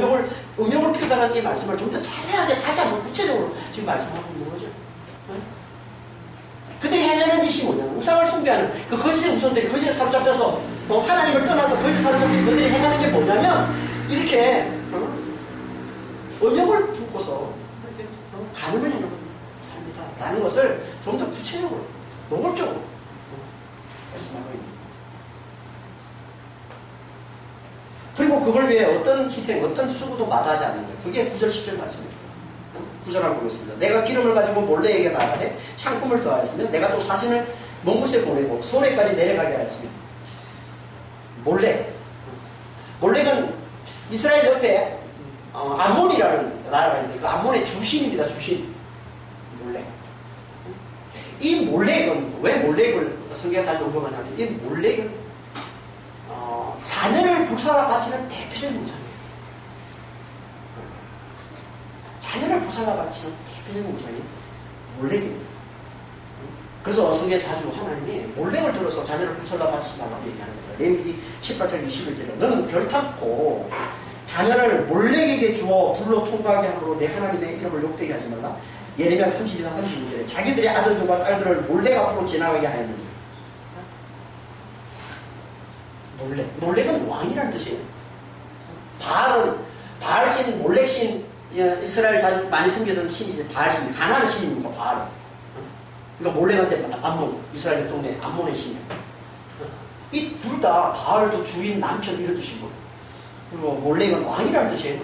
음욕을 표현하는 이 말씀을 좀 더 자세하게 다시 한번 구체적으로 지금 말씀하고 있는 거죠. 그들이 행하는 짓이 뭐냐면 우상을 숭배하는 그 거짓의 우선들이 거짓에 사로잡혀서 하나님을 떠나서 거짓에 사로잡힌 그들이 행하는 게 뭐냐면 이렇게 언약을 품고서 이렇게 간음을 하는 삽니다 라는 것을 좀 더 구체적으로 노골적으로 말씀하고 있는 거예요. 그리고 그걸 위해 어떤 희생, 어떤 수고도 마다하지 않는 거예요. 그게 9절 10절 말씀입니다. 9절하고 보겠습니다. 내가 기름을 가지고 몰래에게 나가되 향품을 더하였으며 내가 또 사신을 먼 곳에 보내고 소래까지 내려가게 하였으며. 몰렉은 이스라엘 옆에 암몬이라는 나라가 있는데 그 암몬의 주신입니다. 주신 몰렉. 이 몰렉은 왜 몰렉을 성경에 자주 언급하냐면 이 몰렉은 자녀를 불살라 바치는 대표적인 우상이에요. 자녀를 불살라 바치는 대표적인 우상이 몰렉입니다. 그래서 성경에 자주 하나님이 몰렉을 들어서 자녀를 불살라 바치라고 얘기하는 거예요. 레위기 18절 21절에 너는 결탄코 자녀를 몰렉에게 주어 불로 통과하게 함으로 내 하나님의 이름을 욕되게 하지 말라. 예레미야 32장 36절에 자기들의 아들들과 딸들을 몰렉 앞으로 지나가게 하였느니. 몰렉은 왕이라는 뜻이에요. 바알신, 몰렉신, 이스라엘 자주 많이 섬기던 신이지, 바알신, 가나안 신이니까 바알. 그러니까 몰렉한테 암몬, 이스라엘 동네 암몬의 신이에요. 이 둘 다 바알도 주인, 남편 이런 뜻이고, 그리고 몰렉은 왕이라는 뜻이에요.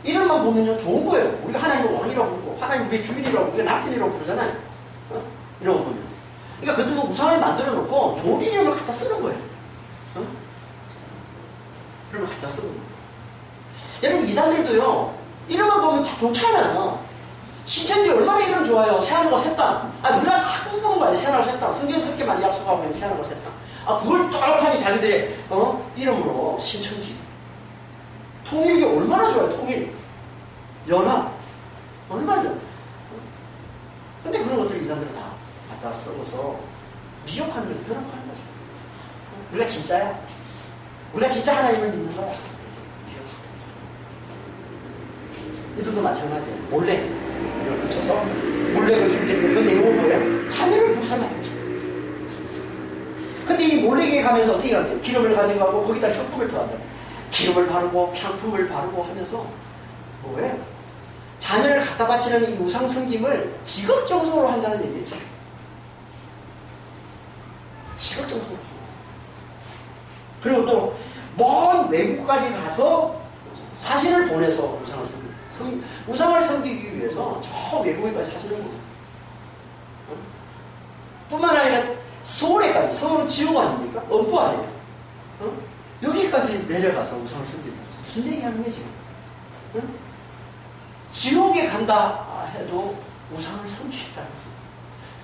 이름만 보면요 좋은 거예요. 우리가 하나님을 왕이라고 부르고, 하나님 우리의 주인이라고, 우리가 남편이라고 부르잖아요. 이런 거 보면. 그러니까 그들도 우상을 만들어 놓고 좋은 이름을 갖다 쓰는 거예요. 이름을 갖다 쓰는 거예요. 여러분, 이단들도요, 이름만 보면 다 좋잖아요. 신천지 얼마나 이름 좋아요. 새하늘과 새 땅. 우리가 다 꿈꾸는 거예요. 새하늘과 새 땅. 성경에서 그렇게 많이 약속하고 있는 새하늘과 새 땅. 그걸 떡하니 자기들의, 이름으로 신천지. 통일교 얼마나 좋아요, 통일. 연합. 얼마나 좋아요. 근데 그런 것들을 이단들은 다 갖다 써서 미혹하는 거예요. 현혹하는 거죠. 우리가 진짜야. 우리가 진짜 하나님을 믿는 거야. 이들도 마찬가지야. 몰래를 붙여서 몰래를 숨기는데 그 내용은 뭐예요? 자녀를 부산하지. 근데 이 몰래에게 가면서 어떻게 하냐? 기름을 가져가고 거기다 향품을 더한다. 기름을 바르고 향품을 바르고 하면서 뭐예요? 자녀를 갖다 바치는 이 우상 섬김을 직업정성으로 한다는 얘기지. 직업정성으로. 그리고 또 먼 외국까지 가서 사신을 보내서 우상을 우상을 섬기기 위해서 저 외국에까지 사시는 거예요. 뿐만 아니라 서울에까지, 서울은 지옥 아닙니까? 엄포 아니에요? 여기까지 내려가서 우상을 섬기는 거예요. 무슨 얘기하는 거예요 지금? 지옥에 간다 해도 우상을 섬기겠다는 거예요.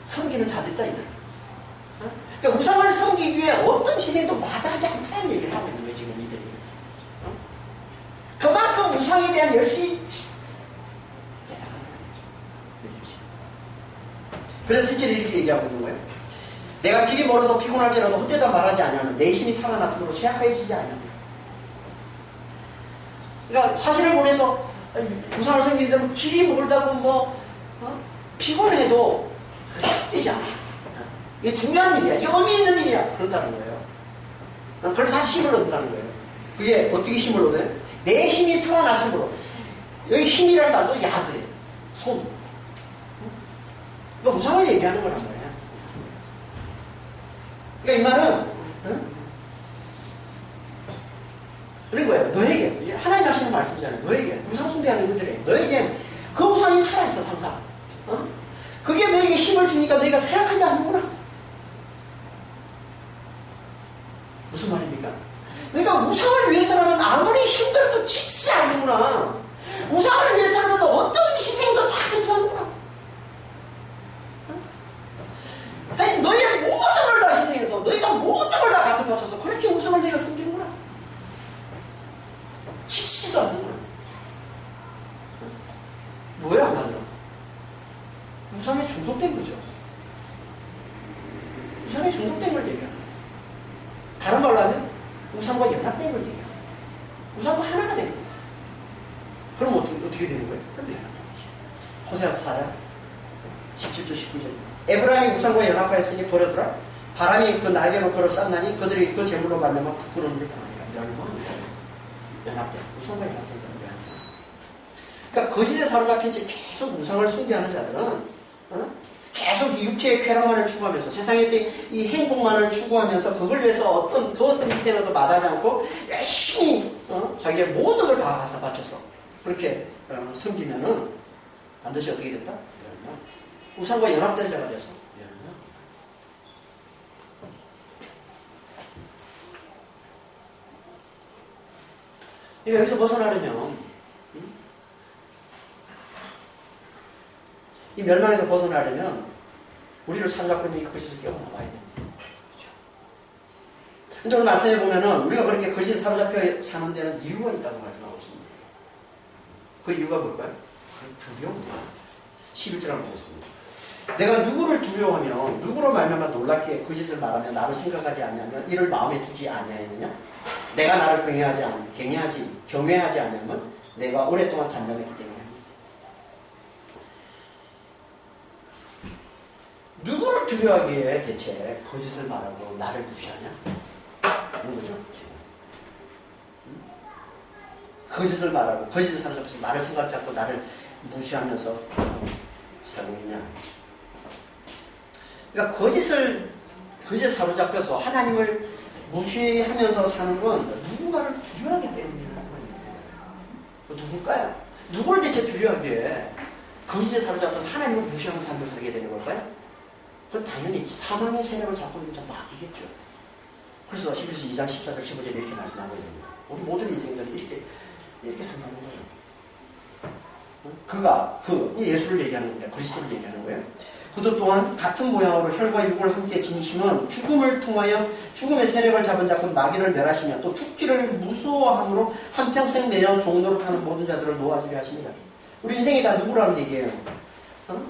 섬기는 자들이다 이들. 그러니까 우상을 섬기기 위해 어떤 희생도 마다하지 않다는 얘기를 하고 있는 거예요 지금 이들이. 그만큼 우상에 대한 열심이 대단하다는 거죠. 그래서 실제로 이렇게 얘기하고 있는 거예요. 내가 길이 멀어서 피곤할지라도 헛되다 말하지 않으면 내 힘이 살아났으므로 쇠약해지지 않으면. 그러니까 사신을 보내서 우상을 섬기는데 길이 멀다고 피곤해도 그게 헛되지 않아. 이게 중요한 일이야. 이게 의미 있는 일이야. 그런다는 거예요. 그래서 다시 힘을 얻는다는 거예요. 그게 어떻게 힘을 얻어요? 내 힘이 살아났으므로. 여기 힘이라는 단어도 야드예요. 손. 그러니까 우상을 얘기하는 거란 말이야. 그러니까 이 말은 그런 거예요. 너에게 하나님 하시는 말씀이잖아요. 너에게 우상 숭배하는 분들에게 너에게 그 우상이 살아있어 항상. 그게 너에게 힘을 주니까 너희가 생각하지 않는구나. 무슨 말입니까? 너희가 우상을 위해서라면 아무리 힘들어도 지치지 않는구나. 우상을 위해서라면 어떤 희생도 다 감수하는구나. 아니, 너희의 모든 걸 다 희생해서 너희가 모든 걸 다 갖다 바쳐서 그렇게 우상을 내가 섬기는구나. 지치지도 않는구나. 뭐야 말이야? 우상에 중독된 거죠. 우상에 중독된 걸 얘기하는 거예요. 다른 말로 하면 우상과 연합된 걸 얘기해요. 우상과 하나가 되는 거예요. 그럼 어떻게 되는 거예요? 그럼 연합된 거죠. 호세아서 4장 17절 19절. 에브라임이 우상과 연합하였으니 버려두라. 바람이 그 날개로 그를 쌌나니 그들이 그 제물로 말미암아 부끄러움을 당하니라. 연합된 우상과 연합된 자는 그러니까 거짓에 사로잡힌 채 계속 우상을 숭배하는 자들은 계속 이 육체의 쾌락만을 추구하면서 세상에서 이 행복만을 추구하면서 그걸 위해서 그 어떤 희생에도 마다하지 않고 열심히 자기의 모든 걸 다 갖다 바쳐서 그렇게 섬기면은 반드시 어떻게 된다? 우상과 연합된 자가 돼서 여기서 벗어나려면 이 멸망에서 벗어나려면 우리를 사로잡고 있는 이 거짓을 깨어나봐야 됩니다. 그렇죠? 근데 오늘 말씀해 보면은 우리가 그렇게 거짓에 사로잡혀 사는 데는 이유가 있다고 말씀하고 있습니다. 그 이유가 뭘까요? 두려움입니다. 11절 한번 보겠습니다. 내가 누구를 두려워하며 누구로 말미암아 놀랍게 거짓을 말하며 나를 생각하지 아니하면 이를 마음에 두지 아니하였느냐? 내가 나를 경외하지 아니하면 내가 오랫동안 잠잠했기 때문에. 누구를 두려워하기에 대체 거짓을 말하고 나를 무시하냐? 그런 거죠. 거짓을 말하고 거짓을 사로잡혀서 나를 생각지 않고 나를 무시하면서 살고 있냐? 그러니까 거짓에 사로잡혀서 하나님을 무시하면서 사는 건 누군가를 두려워하기 때문이라는 거예요. 누굴까요? 누구를 대체 두려워하기에 거짓에 사로잡혀서 하나님을 무시하면서 삶을 살게 되는 걸까요? 그건 당연히 사망의 세력을 잡고 있는 자 마귀겠죠. 그래서 히브리서 2장 14절 15절에 이렇게 말씀하고 있습니다. 우리 모든 인생들은 이렇게 산다는 거죠. 예수를 얘기하는 겁니다. 그리스도를 얘기하는 거예요. 그도 또한 같은 모양으로 혈과 육을 함께 지니시면 죽음을 통하여 죽음의 세력을 잡은 자 곧 마귀를 멸하시며 또 죽기를 무서워함으로 한평생 매여 종노릇하는 모든 자들을 놓아주려 하십니다. 우리 인생이 다 누구라는 얘기예요?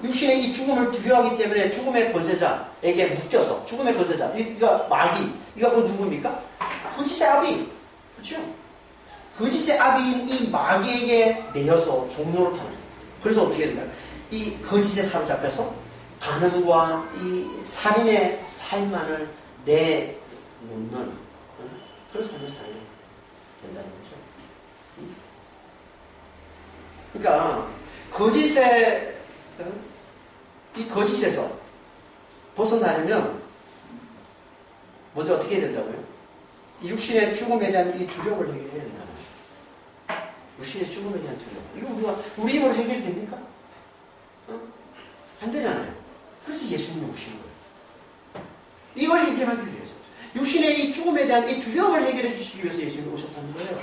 육신의 이 죽음을 두려워하기 때문에 죽음의 권세자에게 묶여서 죽음의 권세자, 이가 마귀, 이가 그 누굽니까? 거짓의 아비, 그렇죠? 거짓의 아비인 이 마귀에게 내어서 종로를 타는. 그래서 어떻게 되나요? 이 거짓에 사로잡혀서 간음과 이 살인의 삶만을 내놓는 그런 삶을 살게 된다는 거죠. 그러니까 거짓에 이 거짓에서 벗어나려면 먼저 어떻게 해야 된다고요? 이 육신의 죽음에 대한 이 두려움을 해결해야 된다. 육신의 죽음에 대한 두려움. 이거 우리 힘으로 해결이 됩니까? 안 되잖아요. 그래서 예수님이 오신 거예요. 이걸 해결하기 위해서. 육신의 이 죽음에 대한 이 두려움을 해결해 주시기 위해서 예수님이 오셨다는 거예요.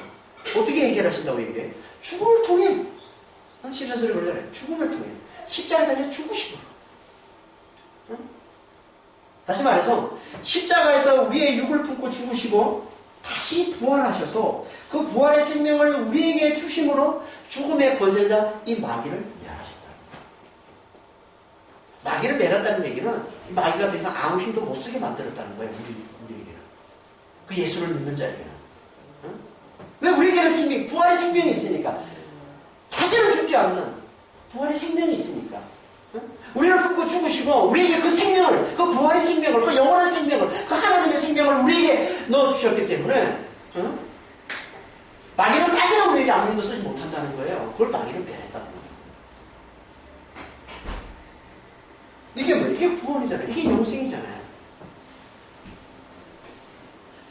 어떻게 해결하신다고 얘기해? 죽음을 통해. 시전설에 그러잖아요. 죽음을 통해. 십자가에 달려 죽으시고. 다시 말해서 십자가에서 우리의 육을 품고 죽으시고 다시 부활하셔서 그 부활의 생명을 우리에게 주심으로 죽음의 권세자 이 마귀를 멸하셨다. 마귀를 멸했다는 얘기는 마귀가 더 이상 아무 힘도 못 쓰게 만들었다는 거예요. 우리에게는. 그 예수를 믿는 자에게는. 왜 우리에게는 생명, 부활의 생명이 있으니까. 다시는 죽지 않는 부활의 생명이 있으니까. 우리를 품고 죽으시고 우리에게 그 생명을, 그 부활의 생명을, 그 영원한 생명을, 그 하나님의 생명을 우리에게 넣어주셨기 때문에 마귀는 다시는 우리에게 아무 힘도 쓰지 못한다는 거예요. 그걸 마귀를 멸했다는 거예요. 이게 뭐예요? 이게 구원이잖아요. 이게 영생이잖아요.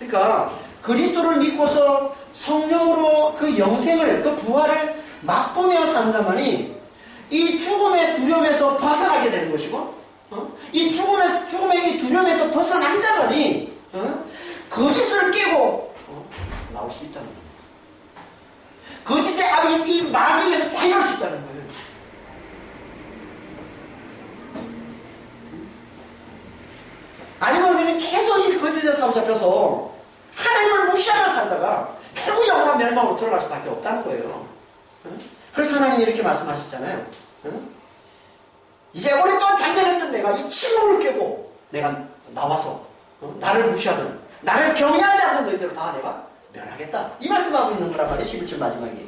그러니까 그리스도를 믿고서 성령으로 그 영생을, 그 부활을 맛보며 산다만이 이 죽음의 두려움에서 벗어나게 되는 것이고, 이 죽음의 이 두려움에서 벗어난 자만이 거짓을 깨고 나올 수 있다는 거예요. 거짓의 아비인 이 마귀에서 자유할 수 있다는 거예요. 아니면 우리는 계속 이 거짓에 사로잡혀서 하나님을 무시하며 살다가 결국 영원한 멸망으로 들어갈 수밖에 없다는 거예요. 그래서 하나님이 이렇게 말씀하셨잖아요. 이제 오랫동안 잠잠했던 내가 이 침묵을 깨고 내가 나와서 나를 무시하던, 나를 경외하지 않는 너희들을 다 내가 멸하겠다. 이 말씀하고 있는 거란 말이에요. 11절 마지막에.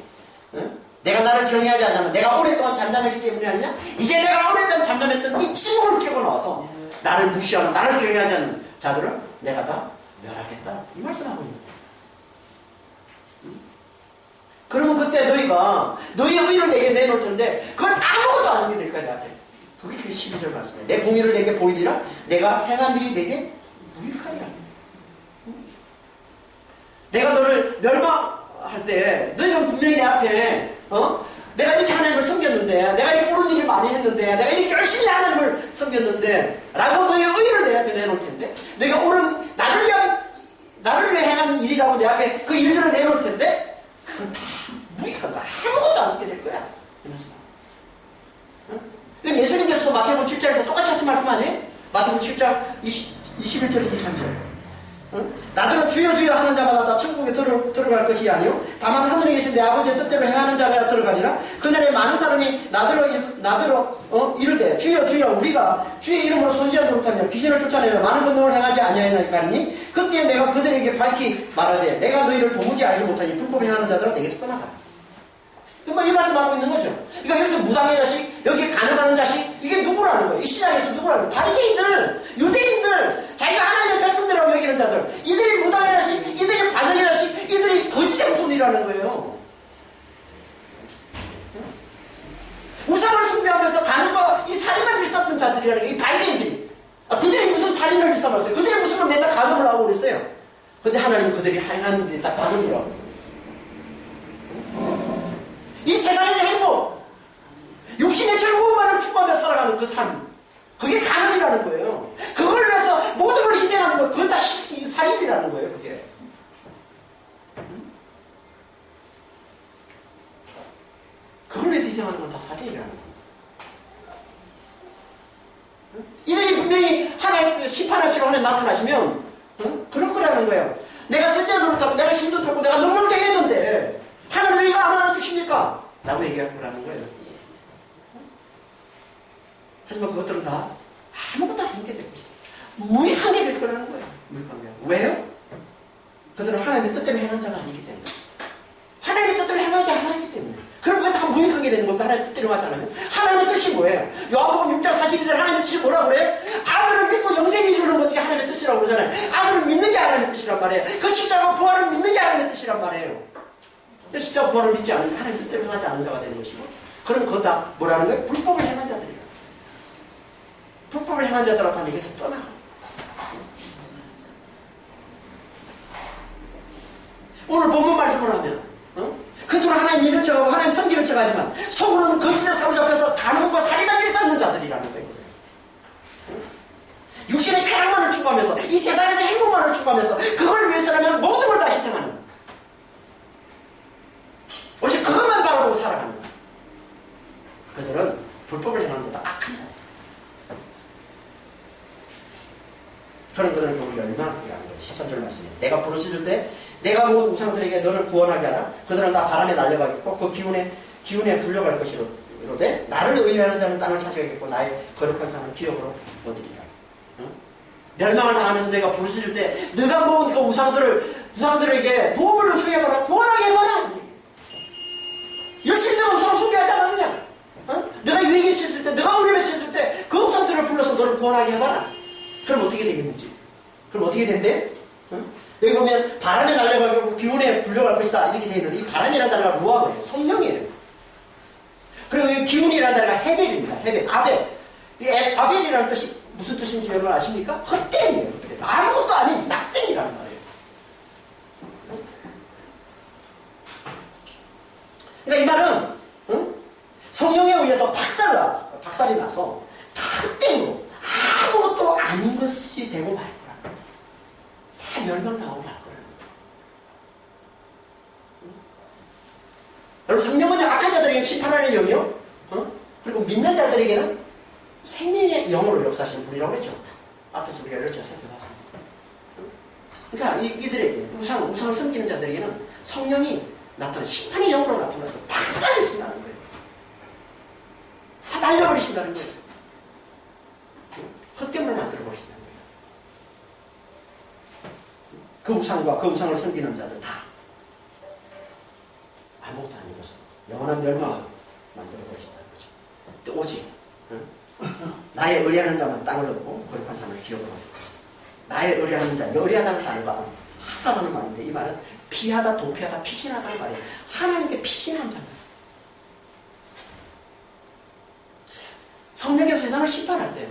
내가 나를 경외하지 않으면 내가 오랫동안 잠잠했기 때문이 아니냐? 이제 내가 오랫동안 잠잠했던 이 침묵을 깨고 나와서 나를 무시하고 나를 경외하지 않는 자들을 내가 다 멸하겠다. 이 말씀하고 있는 거예요. 그러면 그때 너희가 너희의 의를 내게 내놓을 텐데 그건 아무것도 아니게 될 거야 나한테. 그게 그 12절 말씀이에요. 내 공의를 내게 보이리라 내가 행한 일이 내게 유익하리라. 내가 너를 멸망할 때 너희는 분명히 내 앞에 내가 이렇게 하나님을 섬겼는데 내가 이렇게 옳은 일을 많이 했는데 내가 이렇게 열심히 하나님을 섬겼는데 라고 너희의 의를 내 앞에 내놓을 텐데 내가 옳은 나를 위해 행한 일이라고 내 앞에 그 일들을 내놓을 텐데 그건 다 무익한 거야. 아무것도 안 하게 될 거야. 이건 예수님께서도 마태복음 7장에서 똑같이 하신 말씀 아니에요? 마태복음 7장 21절에서 23절. 나더러 주여 주여 하는 자마다 다 천국에 들어갈 것이 아니요 다만 하늘에 계신 내 아버지의 뜻대로 행하는 자가 들어가리라. 그날에 많은 사람이 나더러 이르되 주여 주여 우리가 주의 이름으로 선지자 노릇하며 귀신을 쫓아내며 많은 권능을 행하지 아니하였나니 그때 내가 그들에게 밝히 말하되 내가 너희를 도무지 알지 못하니 불법 행하는 자들은 내게서 떠나가라. 정말 이 말씀하고 있는 거죠. 그러니까 여기서 무당의 자식, 여기 간음하는 자식, 이게 누구라는 거예요? 이 시장에서 누구라는 거예요? 바리새인들, 유대인들, 자기가 하나님의 백성들이라고 여기는 자들, 이들이 무당의 자식, 이들이 반역의 자식, 이들이 거짓의 후손이라는 거예요. 우상을 숭배하면서 간음과 이 살인만 일삼는 자들이라는 게 이 바리새인들이. 그들이 무슨 살인을 일삼았어요? 그들이 무슨 맨날 간음을 하고 그랬어요? 근데 하나님 그들이 행하는 일이 다 간음이라고. 이 세상에서 행복, 육신의 즐거움만을 추구하며 살아가는 그 삶, 그게 간음이라는 거예요. 그걸 위해서 모든 걸 희생하는 거, 그건 다 살인이라는 거예요, 그게. 그걸 위해서 희생하는 건 다 살인이라는 거예요. 이들이 분명히 하나님 심판하시고 하나님 나타나시면 그럴 거라는 거예요. 내가 선지자 노릇하고 내가 신도 펴고 내가 눈물 되게 했는데 하나님 왜 이거 안 알아주십니까? 라고 얘기할 거라는 거예요. 하지만 그것들은 다 아무것도 아닌 게 될 것이다. 무익한 게 될 거라는 거예요. 무익한 게. 왜요? 그들은 하나님의 뜻대로 행한 자가 아니기 때문에. 하나님의 뜻대로 행한 게 하나이기 때문에. 그럼 그게 다 무익하게 되는 겁니다. 하나님의 뜻대로 하지 않으면. 하나님의 뜻이 뭐예요? 요한복음 6장 42절 하나님의 뜻이 뭐라고 그래요? 아들을 믿고 영생이 이루는 것이 하나님의 뜻이라고 그러잖아요. 아들을 믿는 게 하나님의 뜻이란 말이에요. 그 십자가 부활을 믿는 게 하나님의 뜻이란 말이에요. 근데 십자가 부활을 믿지 않으면 하나님의 뜻대로 행하지 않은 자가 되는 것이고, 그럼 그거 다 뭐라는 거예요? 불법을 행한 자들이에요. 불법을 행한 자들은 다 내게서 떠나. 오늘 본문 말씀을 하면 겉으로 하나님 믿는 척하고 하나님 섬기는 척하지만 속으로는 거짓에 사로잡혀서 간음과 살인한 일을 쌓는 자들이라는 거예요. 육신의 쾌락만을 추구하면서 이 세상에서 행복만을 추구하면서 그걸 위해서라면 모든 걸 다 희생하는, 오직 그것만 바라보고 살아가는 거예요. 그들은 불법을 행하는 자다, 악한 자다. 그런 그들은 결국 멸망이라는 거예요. 13절 말씀에 내가 부르짖을 때 내가 모든 우상들에게 너를 구원하게 하라. 그들은 다 바람에 날려가겠고 그 기운에 불려갈 것이로되 나를 의뢰하는 자는 땅을 차지하겠고 나의 거룩한 삶을 기업으로 얻으리라. 멸망을 당하면서 내가 부르짖을 때 네가 모은 그 우상들에게 도움을 요청해봐라. 구원하게 해봐라. 열심히 내가 우상을 숭배하지 않았느냐? 내가 위기에 쳤을 때, 내가 어려움에 쳤을 때 그 우상들을 불러서 너를 구원하게 해봐라. 그럼 어떻게 되겠는지? 그럼 어떻게 된대? 여기 보면 바람에 날려가고 기운에 불려갈 것이다 이렇게 되어 있는데, 이 바람이라는 단어가 루아거예요. 성령이에요. 그리고 이 기운이라는 단어가 헤벨입니다. 헤벨, 아벨. 이 아벨이라는 뜻이 무슨 뜻인지 여러분 아십니까? 헛됨이에요. 아무것도 아닌 낙생이라는 말이에요. 그러니까 이 말은 성령에 의해서 박살이 나서 다 헛됨으로 아무것도 아닌 것이 되고 말 거라는 거예요. 다 멸망당하고 말 거라는 거예요. 여러분, 성령은요, 악한 자들에게 심판하는 영이요, 그리고 믿는 자들에게는 생명의 영으로 역사하시는 분이라고 그랬죠. 앞에서 우리가 이렇게 살펴봤습니다. 그러니까 이들에게, 우상을 섬기는 자들에게는 성령이 나타나는, 심판의 영으로 나타나서 박살내신다는 거예요. 다 날려버리신다는 거예요. 헛됨으로 만들어버리신다는 거예요. 그 우상과 그 우상을 섬기는 자들 다 아무것도 아닌 것으로 영원한 멸망을 만들어버리신다는 거죠. 또 오직 나의 의뢰하는 자만 땅을 얻고 거룩한 삶을 기업으로 얻고, 나의 의뢰하는 자, 의뢰하다는 단어가 하사라는 말인데, 이 말은 피하다, 도피하다, 피신하다는 말이에요. 하나님께 피신한 자입니다. 성령께서 세상을 심판할 때,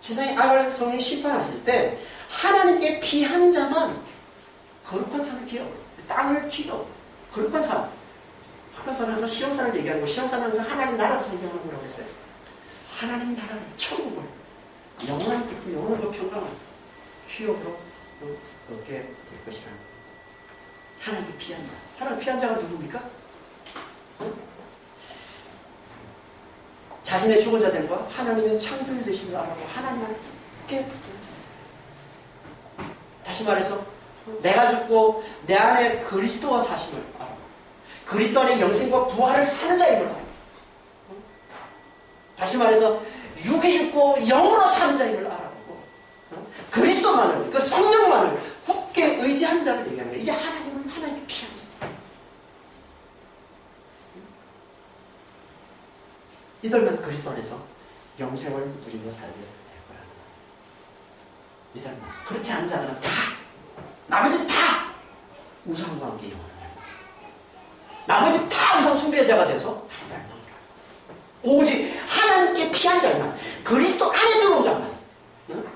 세상의 악을 성령이 심판하실 때 하나님께 피한 자만 거룩한 삶을 기업, 땅을 기업, 거룩한 삶. 거룩한 삶은 항상 실용산을 얘기하고, 실용산은 항상 하나님 나라를 상징하는 거라고 했어요. 하나님 나라를, 천국을, 영원한 기쁨, 영원한 그 평강을 기업으로 얻게 될 것이라는 거예요. 하나님께 피한 자. 하나님 피한 자가 누굽니까? 자신의 죽은 자들과 하나님의 창조주 되심을 알아보고 하나님을 굳게 붙든 자. 다시 말해서 내가 죽고 내 안에 그리스도와 사심을 알아보고 그리스도 안에 영생과 부활을 사는 자임을 알아보고, 다시 말해서 육이 죽고 영으로 사는 자임을 알아보고 그리스도만을, 그 성령만을 굳게 의지하는 자를 얘기하는 거예요. 이게 하나님은 하나님의 피한 자. 이들만 그리스도 안에서 영생을 누리며 살게 될 거라는 거예요. 이들만. 그렇지 않은 자들은 다, 나머지는 다 우상과 함께 영원을 멸망. 나머지 다 우상 숭배자가 돼서 다 멸망이라. 오직 하나님께 피한 자만, 그리스도 안에 들어온 자만,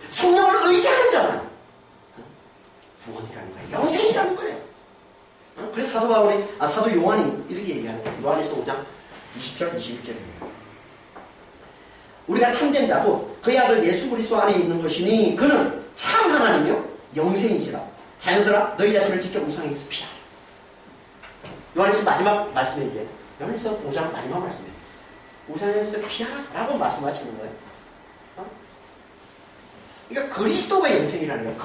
성령을 의지하는 자만 구원이라는 거예요. 영생이라는 거예요. 그래서 사도 요한이 이렇게 얘기하는 거예요. 요한에서 5장 20절 21절입니다. 우리가 참된 자고 그의 아들 예수 그리스도 안에 있는 것이니 그는 참 하나님이요 영생이시라. 자녀들아 너희 자신을 지켜 우상에게서 피하라. 요한에서 마지막 말씀인데, 요한에서 5장 마지막 말씀이에요. 우상에서 피하라 라고 말씀하시는 거예요. 그러니까 그리스도가 영생이라는 거예요.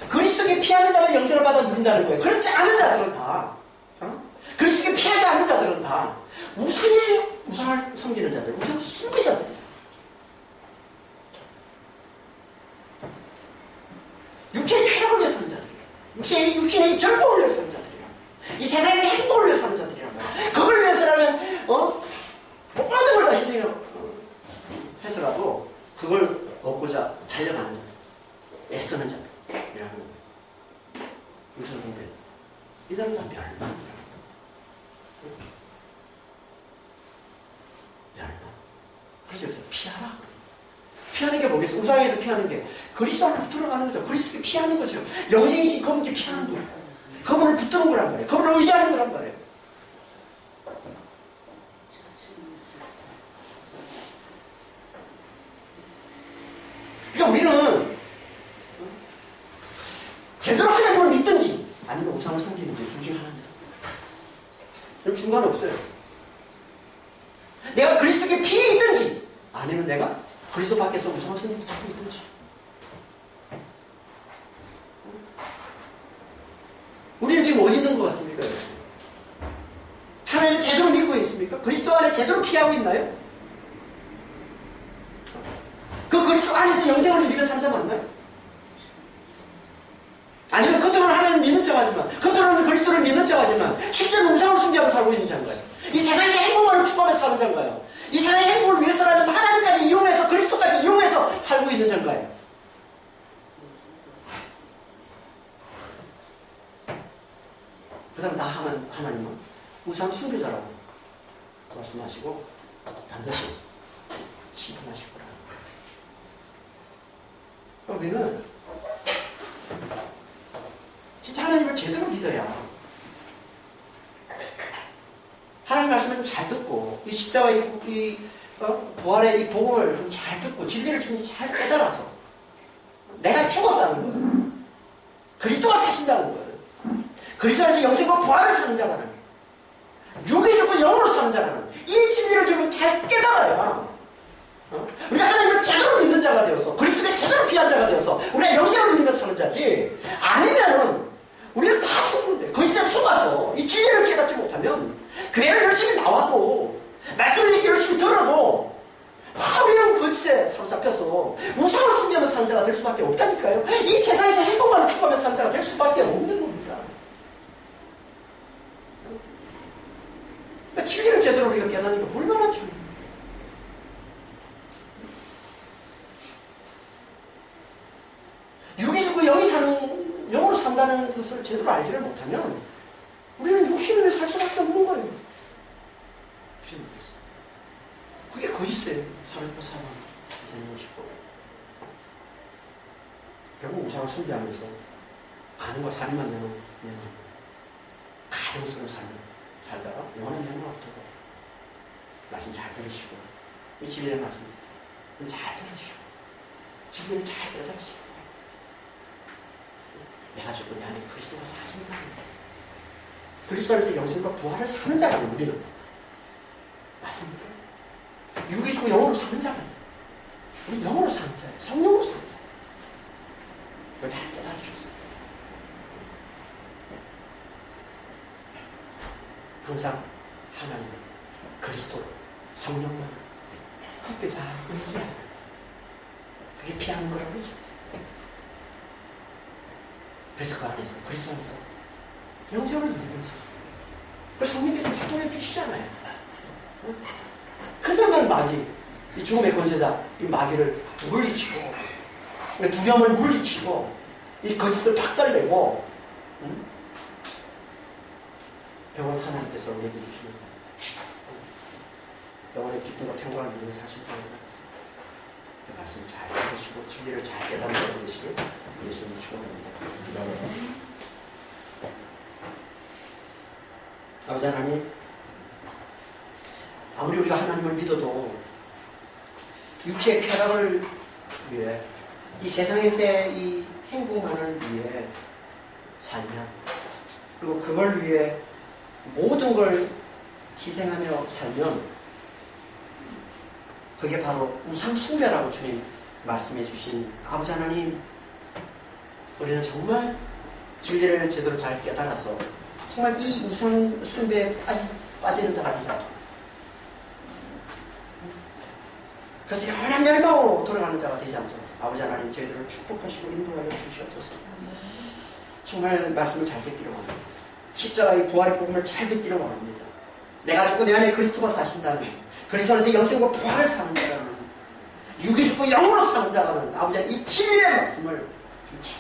그리스도께 피하는 자가 영생을 받아 누린다는 거예요. 그렇지 않은 자들은 다, 그리스도께 피하지 않는 자들은 다 우상이에요. 우상을 섬기는 자들, 우상 숭배자들이야. 육체의 쾌락을 위해 사는 자들이야. 육신의 즐거움을 위해 사는 자들이야. 이 세상에서 행복을 위해 사는 자들이란 말이야. 그걸 위해서라면 모든 걸 다 해서라도 그걸 얻고자 달려가는 자들, 애쓰는 자들이라는 거예요. 우상 숭배. 이들은 다 멸망. 그래서 여기서 피하라. 피하는 게 뭐겠어? 우상에서 피하는 게 그리스도 안으로 들어가는 거죠. 그리스도께 피하는 거죠. 영생이신 그분께 피하는 거예요. 그분을 붙드는 거란 말이에요. 그분을 의지하는 거란 말이에요. 그러니까 우리는 제대로 하나님을 믿든지 아니면 우상을 섬기든지 둘 중에 하나입니다. 그럼 중간은 없어요. 내가 그리스도께 피해 있든지 아니면 내가 그리스도 밖에서 우상을 섬기고 살고 있든지. 우리는 지금 어디 있는 것 같습니까? 하나님을 제대로 믿고 있습니까? 그리스도 안에 제대로 피하고 있나요? 그 그리스도 안에서 영생을 누리며 살자 맞나요? 아니면 겉으로는 하나님을 믿는 척하지만, 겉으로는 그리스도를 믿는 척하지만 실제로 우상을 숭배하며 살고 있는 자인가요? 이 세상의 행복만을 추구하며 사는 자인가요? 이 세상의 행복을 위해서라면 하나님까지 이용해서 그리스도까지 이용해서 살고 있는 자인가요? 그 사람 다 하나님은 우상 숭배자라고 말씀하시고 반드시 심판하실 거라는 거예요. 우리는 진짜 하나님을 제대로 믿어야 하나님 말씀을 좀 잘 듣고 이 십자가의 부활의 이 복음을 좀 잘 듣고 진리를 좀 잘 깨달아서 내가 죽었다는 거예요. 그리스도가 사신다는 거예요. 그리스도 안에서 영생과 부활을 사는 자라는 육의 조건 영으로 사는 자라는 이 진리를 좀 잘 깨달아야 우리가 하나님을 제대로 믿는 자가 되어서 그리스도께 제대로 피한 자가 되어서 우리가 영생을 누리며 사는 자지 아니면은 우리는 다 속는 거예요. 거기서 속아서 이 진리를 깨닫지 못하면 교회를 열심히 나와도 말씀을 읽기 열심히 들어도 다 우리는 거짓에 사로잡혀서 우상을 숭배하며 사는 자가 될 수밖에 없다니까요. 이 세상에서 행복만을 추구하며 사는 자가 될 수밖에 없는 겁니다. 진리를 제대로 우리가 깨닫는 게 얼마나 중요해요. 육이 죽고 영으로 산다는 것을 제대로 알지를 못하면 우리는 육신을 살 수밖에 없는 거예요. 그게 거짓이에요. 살고 사람 되는 것이고 결국 우상을 숭배하면서 가는 거 살인만 되는 가정스러운 삶을 살다가 영원한 영광 없도록 말씀 잘 들으시고 이 진리의 말씀 잘 들으시고 진리를 잘 깨달으시고 내가 죽고 내 안에 그리스도가 사신다. 그리스도 안에서 영생과 부활을 사는 자가 우리는 맞습니까? 육이 죽고 영으로 사는 자가 우리 영으로 사는 자예요. 성령으로 사는 자예요. 이걸 잘 깨달으셨어요. 항상 하나님, 그리스도, 성령과 함께 잘 의지하는 그게 피하는 거라고 그러죠. 그래서 그 안에서 그리스도 안에서 영생을 누리면서 그래서 성령께서 활동해 주시잖아요. 그러면 마귀, 이 죽음의 권세자 이 마귀를 물리치고 두려움을 물리치고 이 거짓을 박살내고 영원 하나님께서 우리에게 주시는 영원의 기쁨과 평강을 누리며 살 수 있다는 것 같습니다. 그 말씀 잘 들으시고 진리를 잘 깨닫는 되시길 예수님이 축원합니다. 기도하겠습니다. 아버지 하나님, 아무리 우리가 하나님을 믿어도 육체의 쾌락을 위해 이 세상에서의 이 행복만을 위해 살면 그리고 그걸 위해 모든 걸 희생하며 살면 그게 바로 우상숭배라고 주님 말씀해 주신 아버지 하나님, 우리는 정말 진리를 제대로 잘 깨달아서 정말 이 우상숭배에 빠지는 자가 되지 않도록 그래서 영원한 멸망으로 돌아가는 자가 되지 않도록 아버지 하나님 저희들을 축복하시고 인도하여 주시옵소서. 정말 말씀을 잘 듣기를 원합니다. 십자가의 부활의 복음을 잘 듣기를 원합니다. 내가 죽고 내 안에 그리스도가 사신다는, 그리스도 안에서 영생과 부활을 사는 자라는, 육이 죽고 영으로 사는 자라는 아버지 하나님 이 진리의 말씀을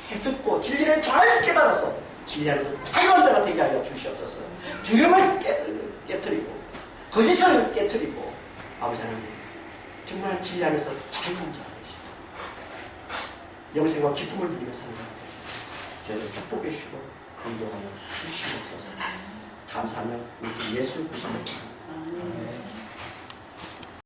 잘 듣고 진리를 잘 깨달아서 진리 안에서 자유한 자가 되게 하여 주시옵소서. 두려움을 깨뜨리고 거짓을 깨뜨리고 아버지 하나님 정말 진리 안에서 자유한 자가 되시고 영생과 기쁨을 누리며 사는 자가 되시고 저희를 축복해 주시고 인도하여 주시옵소서. 감사하며 우리 예수 그리스도의 이름으로.